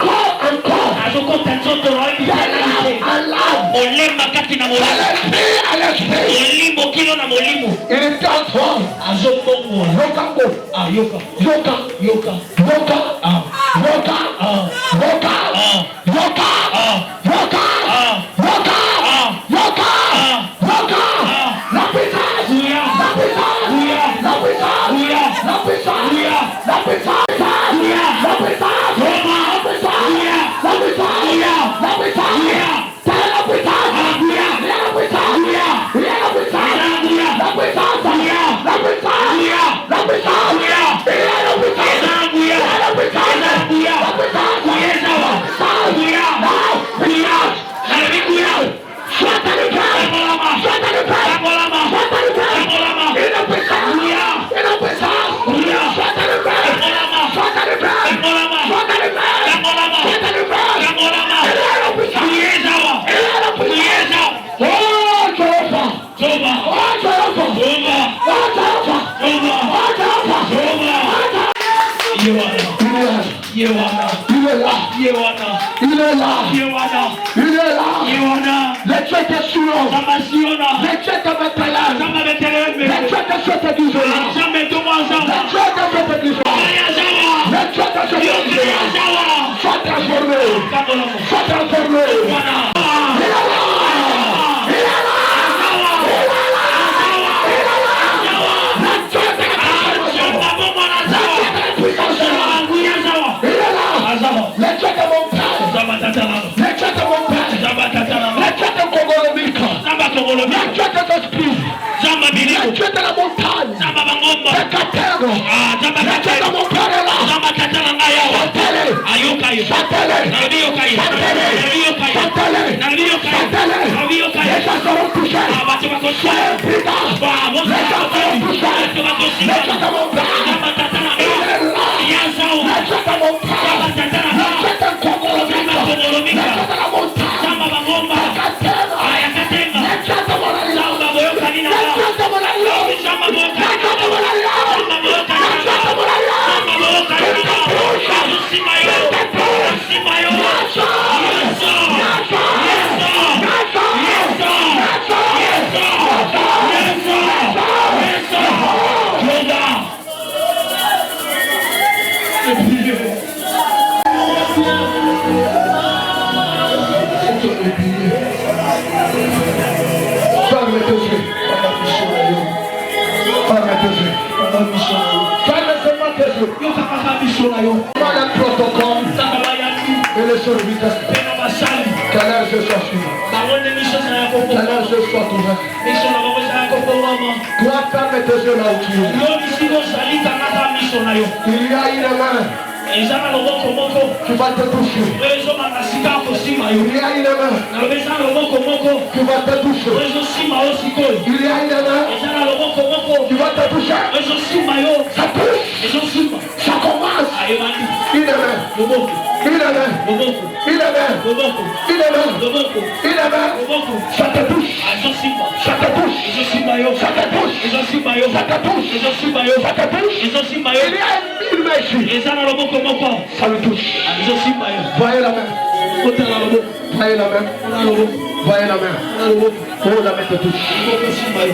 Ton corps encore. À l'esprit. Il transforme. Yoka.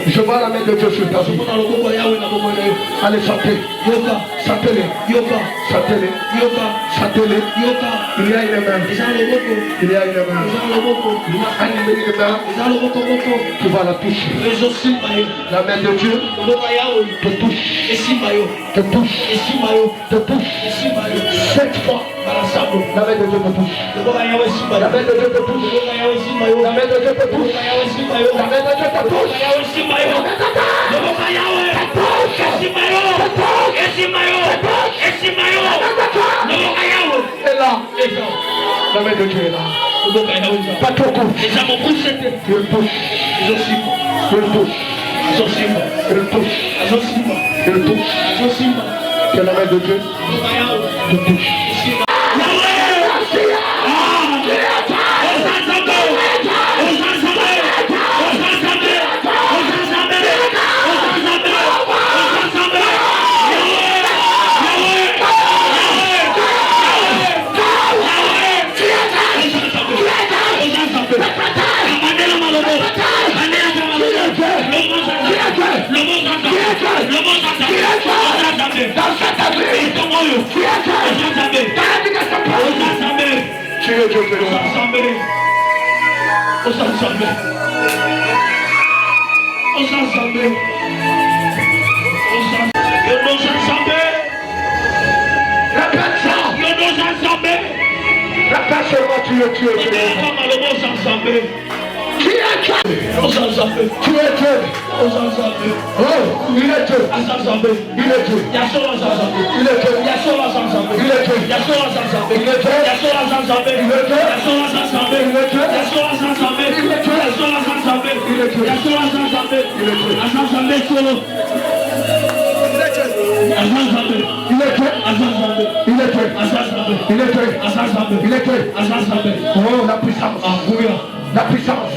Je vois la main de Dieu sur ta vie. Allez, chantez. Chantez-les. Chantez-les. Chantez-les. Il y a une main. Il y a une main. Une main. Tu vas la toucher. La main de Dieu te touche. Te touche. Te touche. 7 fois. La main de Dieu te touche. La main de Dieu te touche. La main de Dieu te touche. La main de Dieu te touche. Et là, La main de Dieu est là. Pas trop court. Il le touche. Il le touche. Il le touche. Il le touche. Que la main de Dieu te touche. Tu es Dieu que nous Oh, la puissance. La puissance,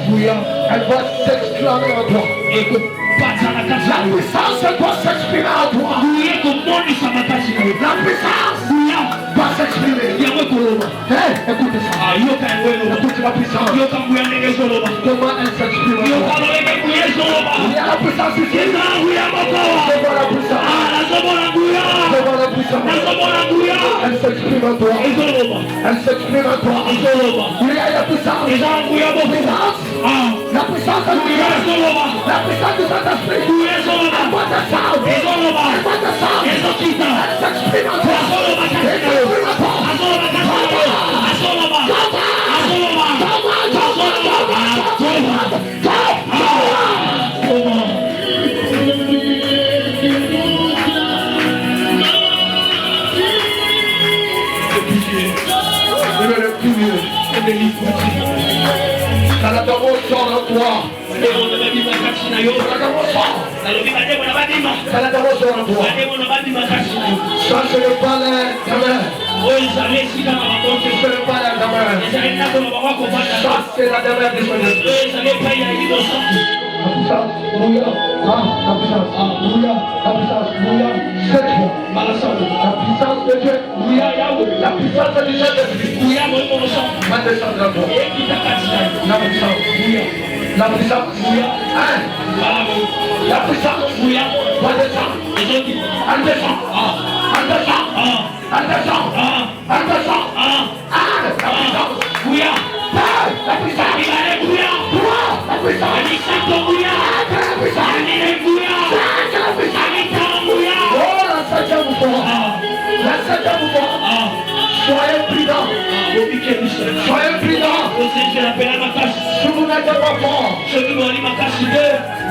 elle va s'exclamer en toi. La puissance, elle doit s'exprimer en toi. La puissance va s'exprimer. Hey, écoutez ça. Écoutez la puissance. Comment elle s'exprime en toi? Il y a la puissance ici. Devant la puissance. Devant la puissance. Elle s'exprime en toi. Elle s'exprime en toi. Il y a la puissance. La puissance de Dieu. La puissance de Saint-Esprit. Elle va descendre. Elle va descendre. Elle s'exprime en toi. Elle s'exprime en toi. Saladamo sort en toi. Saladamo sort en toi. Ça c'est le palais de la main. C'est le palais de la main. Ça c'est la demeure des soignants. La puissance, bouillard. La puissance, bouillard. La puissance, bouillard. Cette fois, la puissance de Dieu. La puissance de Dieu. Va descendre en toi. La puissance, bouillard. La puissance, bouillard. La puissance, bouillard. Va descendre. Elle descend. Elle descend. Elle descend. Elle descend. La puissance, bouillard. La puissance, bouillard. La puissance, la septième fois. Soyez prudents. Soyez prudents. Si vous n'êtes pas fort,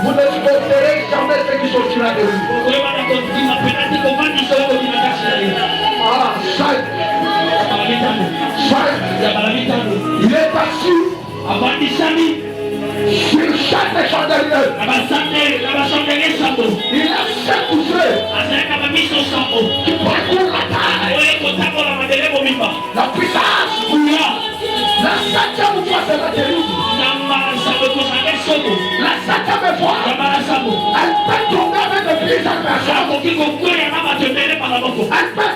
vous ne supporterez jamais ceux qui sont sur la dérive. Il est assis sur chaque chandelier. Il a 7 coussins qui parcourent la taille. La puissance. La septième fois c'est la dérive. La septième fois elle peut tomber avec le plus adversaire. Elle peut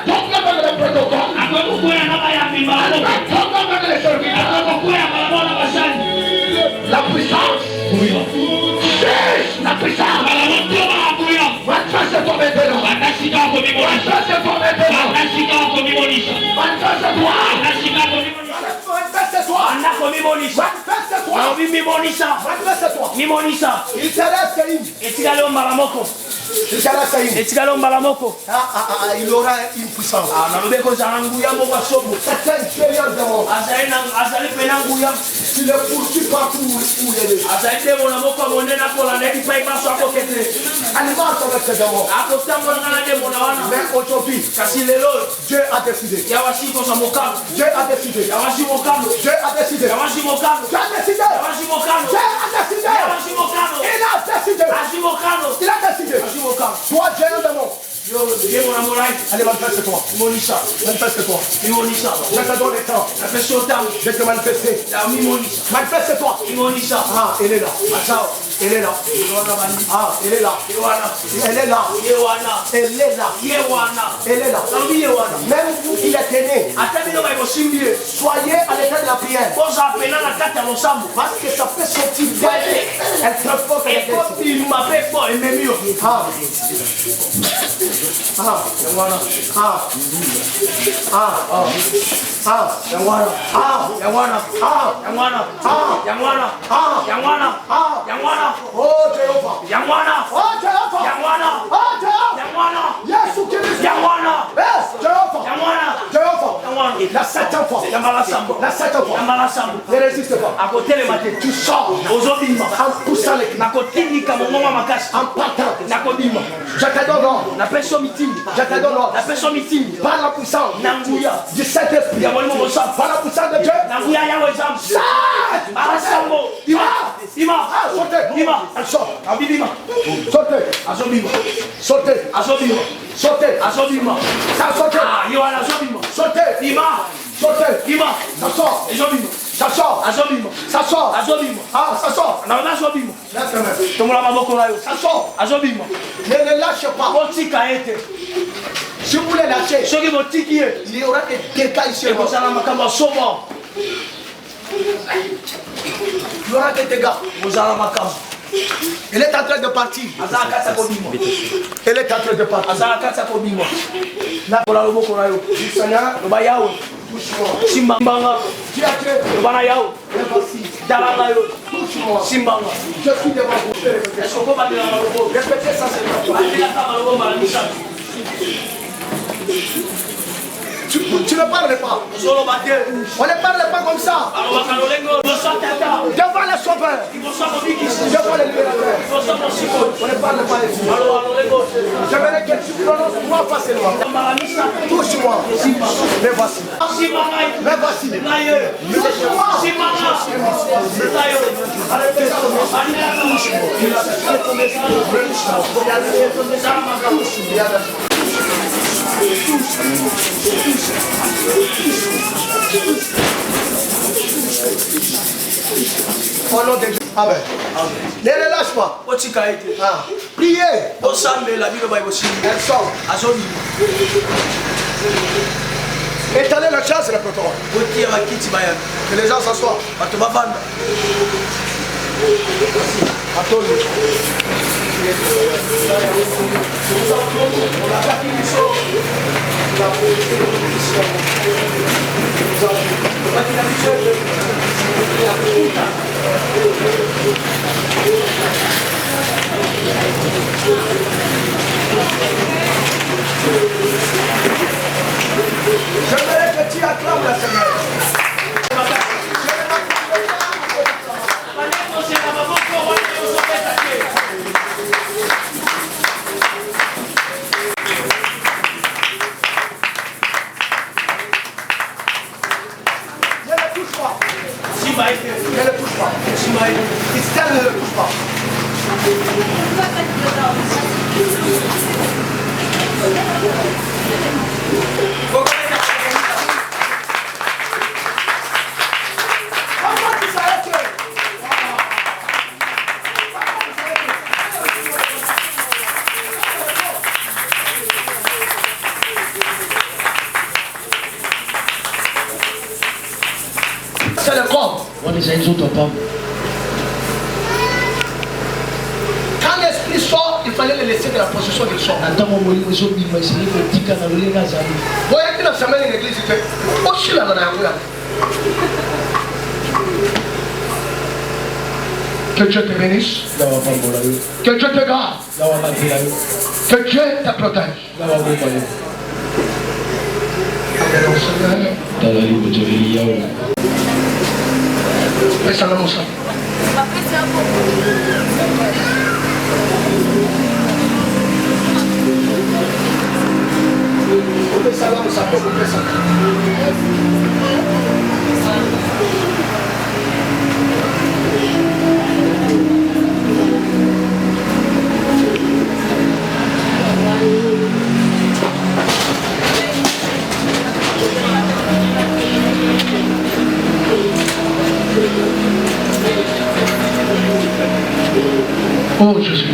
tomber avec le protocole. Elle peut tomber avec les serviteurs. La puissance. La puissance. Maintenant c'est toi maintenant. Maintenant c'est toi maintenant. Il te laisse etikala mbala moko il aura une puissance. nalobi ekozala na nguya moko asobo Cette expérience de mort, azali mpe na nguya tu le poursuis partout où il est. azali te mona moko monene akolanda eki pai baso akokete Alimente avec ces démons. akotambolanga na demona wana Mais aujourd'hui, kasi lelo Dieu a décidé. yawasi kosa mokano Dieu a décidé. yawasi mokano Dieu a décidé. yawasi mokano Dieu a décidé. yawasi mokano Dieu a décidé. yawasi mokano Il a décidé. asi mokano Il a décidé. asi mokano Toi, Dieu est un démon. yemona molai Allez, manifeste-toi. imonisa Manifeste-toi. imonisa Je te donne le temps. napesi otango Je vais te manifester. mimonisa Manifeste-toi. imonisa Ah, elle est là. asawa Elle est là. wana bandi Ah, elle est là. ye wana Elle est là. ye wana Elle est là. ye wana Elle est là. nalobi ye wana Même vous qui êtes né, ata bino baikosimbi ye soyez à l'état de la prière. kozala pena na kati ya losambo Parce que ça peut sortir d'elle. Elle transporte les décisions. ekobima mpe bo ememi yo Ah. Ah. yangwana Ah. Ah. Ah. yangwana Ah. yangwana Ah. yangwana Ah. yangwana Ah. yangwana Ah. yangwana Oh Jéhovah. yangwana Oh Jéhovah. yangwana Oh Jéhovah. yangwana Yesu Christ. yangwana Yes, Jéhovah. yangwana Jéhovah. yangwana La septième fois. yambala sambo La septième fois. yambala sambo Ne résiste pas. akotelema te Tu sors ozobima en poussant les cris, nakotindika mongongo makasi en partant. nakobima Je te donne l'ordre. napesi yo mitindi Je te donne l'ordre. napesi yo mitindi Par la puissance na nguya du Saint-Esprit. ya molimo mosantu Par la puissance de Dieu. na nguya yawe zambu asambo bima bima Ah, sortez. bima Elle sort. abibima Sortez. azobima Sortez. azobima Sortez. azobima Ça sortez. yo wana azobima Sortez. bima Sortez. bima Ça sort. ezobima Ça sort. azobima Ça sort. azobima Ah, ça sort. nalobi azobima Lève tes mains. tomola maboko na yo Ça sort. azobima Ne le lâchez pas. botika ye te Si vous le lâchez, soki botiki ye il y aura des dégâts ici. Il ekozala makambo ya somo y aura des dégâts. kozala makambo Elle est en train de partir. azala kati ya kobima Elle est en train de partir. azala kati ya kobima nakola loboko na yo Seigneur, loba yawe touche-moi. simbanga Dis à Dieu, loba na yawe viens voici. talanga yo Touche-moi. simbanga Je suis devant vous. Répétez. eske okobandela maloboko Répétez ça, Seigneur. bandelaka maloboko mbala misato Tu ne parles pas. ozoloba te On ne parle pas comme ça. balobaka lolenge liboso tata Devant les sauveurs. liboso mobikisi Devant les libérateurs. liboso mosikoli On ne parle pas ici. aloba lolenge J'aimerais que tu prononces 3 fois seulement. mbala misato Touche-moi. simbanga Me voici. simbanga Me voici. na ye simbanga na yo Au nom de Dieu. Amen. Ne le lâche pas. otika ete Ah. Priez. osambela bino bayekosimbi Elle sort. azobi Étalez la chasse et le protocole. otia bakiti bayami Que les gens s'assoient. bato bavanda Attendez. olakaki biso bakina biso yakuta J'aimerais que tu acclames la Seigneur. banekosela maboko wana ozobeta te Ne le touche pas. simba ete Ne le touche pas. simba ete Christian ne le touche pas. Comment tu savais que c'est le corps. wana eza nzoto pamba Quand l'esprit sort, il fallait le laisser de la position qu'il sort. na ntango molimo ezobima esili kotika na lolenge azali Voyez que semaine une église fait aussi la Que Dieu te bénisse. Que Dieu te garde. Que Dieu te protège. Oh Jésus.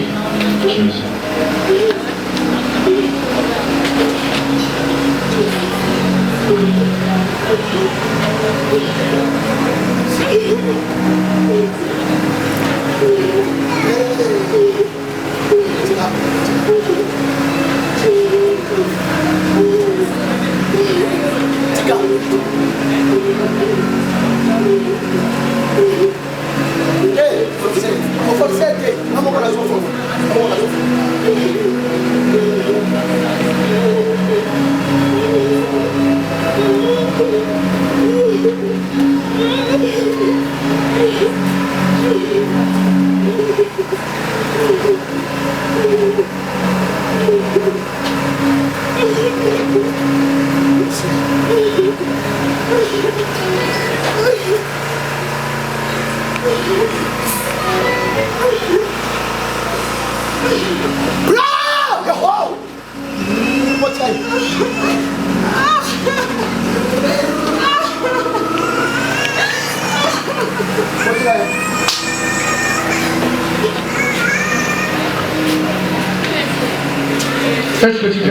Est-ce que tu peux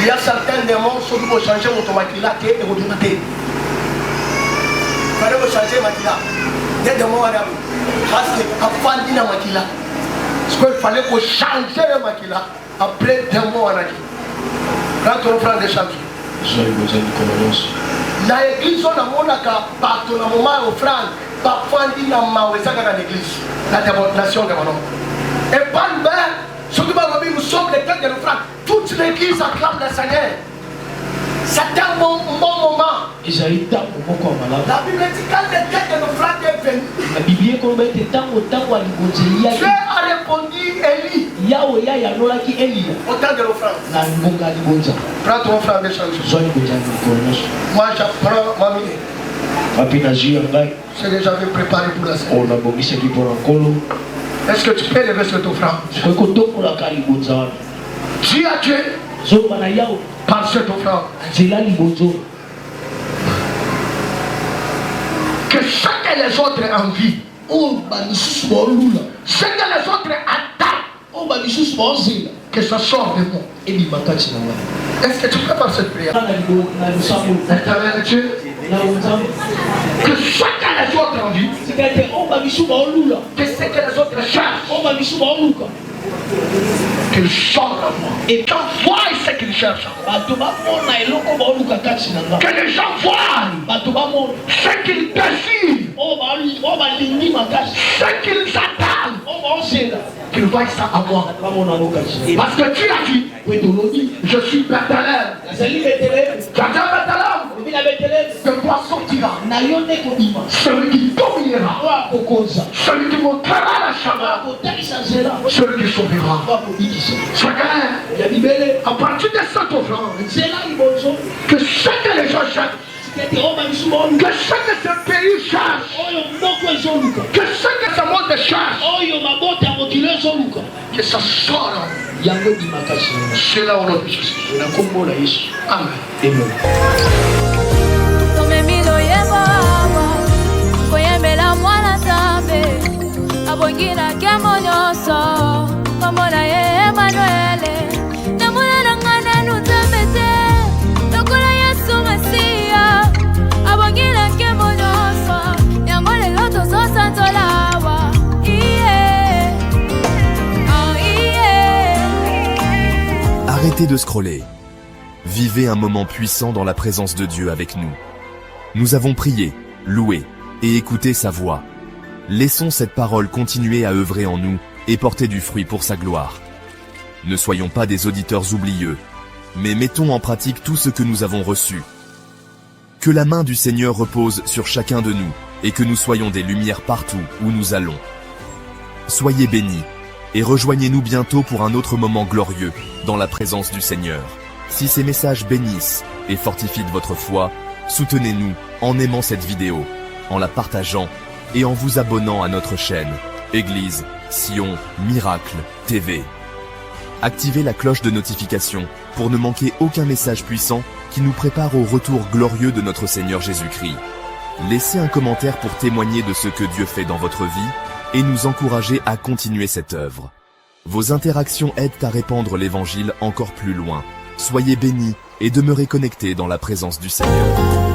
il y a certains démons qui vont changer votre maquilla et vous démater. Il fallait changer le maquilla. Des démons arabes. Parce que avant de la maquilla, il fallait changer le maquilla. Après, démons arabes. Quand on prend des changements. La église on a monaka partout na moment offrande parfois dit na maweza kaka l'église la démonstration de mon et pas ben surtout nous sommes les têtes de l'offrande toute l'église acclame le Seigneur. C'est un bon moment. La Bible dit quand les têtes de l'offrande est venue, Dieu a répondu Élie au temps de l'offrande. Prends ton offrande de change. Moi j'apprends ma minute. C'est déjà préparé pour la scène. Est-ce que tu peux lever cette offrande? Dis à Dieu par cette offrande que ce que les autres envient, ce que les autres attendent, que ça sorte de moi. Est-ce que tu peux faire cette prière? Éternel Dieu, que ce que les autres envient, que ce que les autres cherchent, qu'ils sortent à moi. Et qu'on voie ce qu'ils cherchent. Que les gens voient ce qu'ils désirent, ce qu'ils attendent, qu'ils voient ça à moi. Parce que tu as dit, je suis Bethléem. J'attends Bethléem. De toi sortira celui qui dominera, celui qui montrera la chambre, celui qui sauvera. Chacun, à partir de cette offrande, que ce que les gens cherchent, que ce que ce pays cherche, que ce que ce monde cherche, que ça sorte. C'est là où l'on dit Amen. Arrêtez de scroller. Vivez un moment puissant dans la présence de Dieu avec nous. Nous avons prié, loué et écouté sa voix. Laissons cette parole continuer à œuvrer en nous et porter du fruit pour sa gloire. Ne soyons pas des auditeurs oublieux, mais mettons en pratique tout ce que nous avons reçu. Que la main du Seigneur repose sur chacun de nous, et que nous soyons des lumières partout où nous allons. Soyez bénis, et rejoignez-nous bientôt pour un autre moment glorieux, dans la présence du Seigneur. Si ces messages bénissent et fortifient votre foi, soutenez-nous en aimant cette vidéo, en la partageant, et en vous abonnant à notre chaîne, Église Sion Miracle TV. Activez la cloche de notification pour ne manquer aucun message puissant qui nous prépare au retour glorieux de notre Seigneur Jésus-Christ. Laissez un commentaire pour témoigner de ce que Dieu fait dans votre vie et nous encourager à continuer cette œuvre. Vos interactions aident à répandre l'Évangile encore plus loin. Soyez bénis et demeurez connectés dans la présence du Seigneur.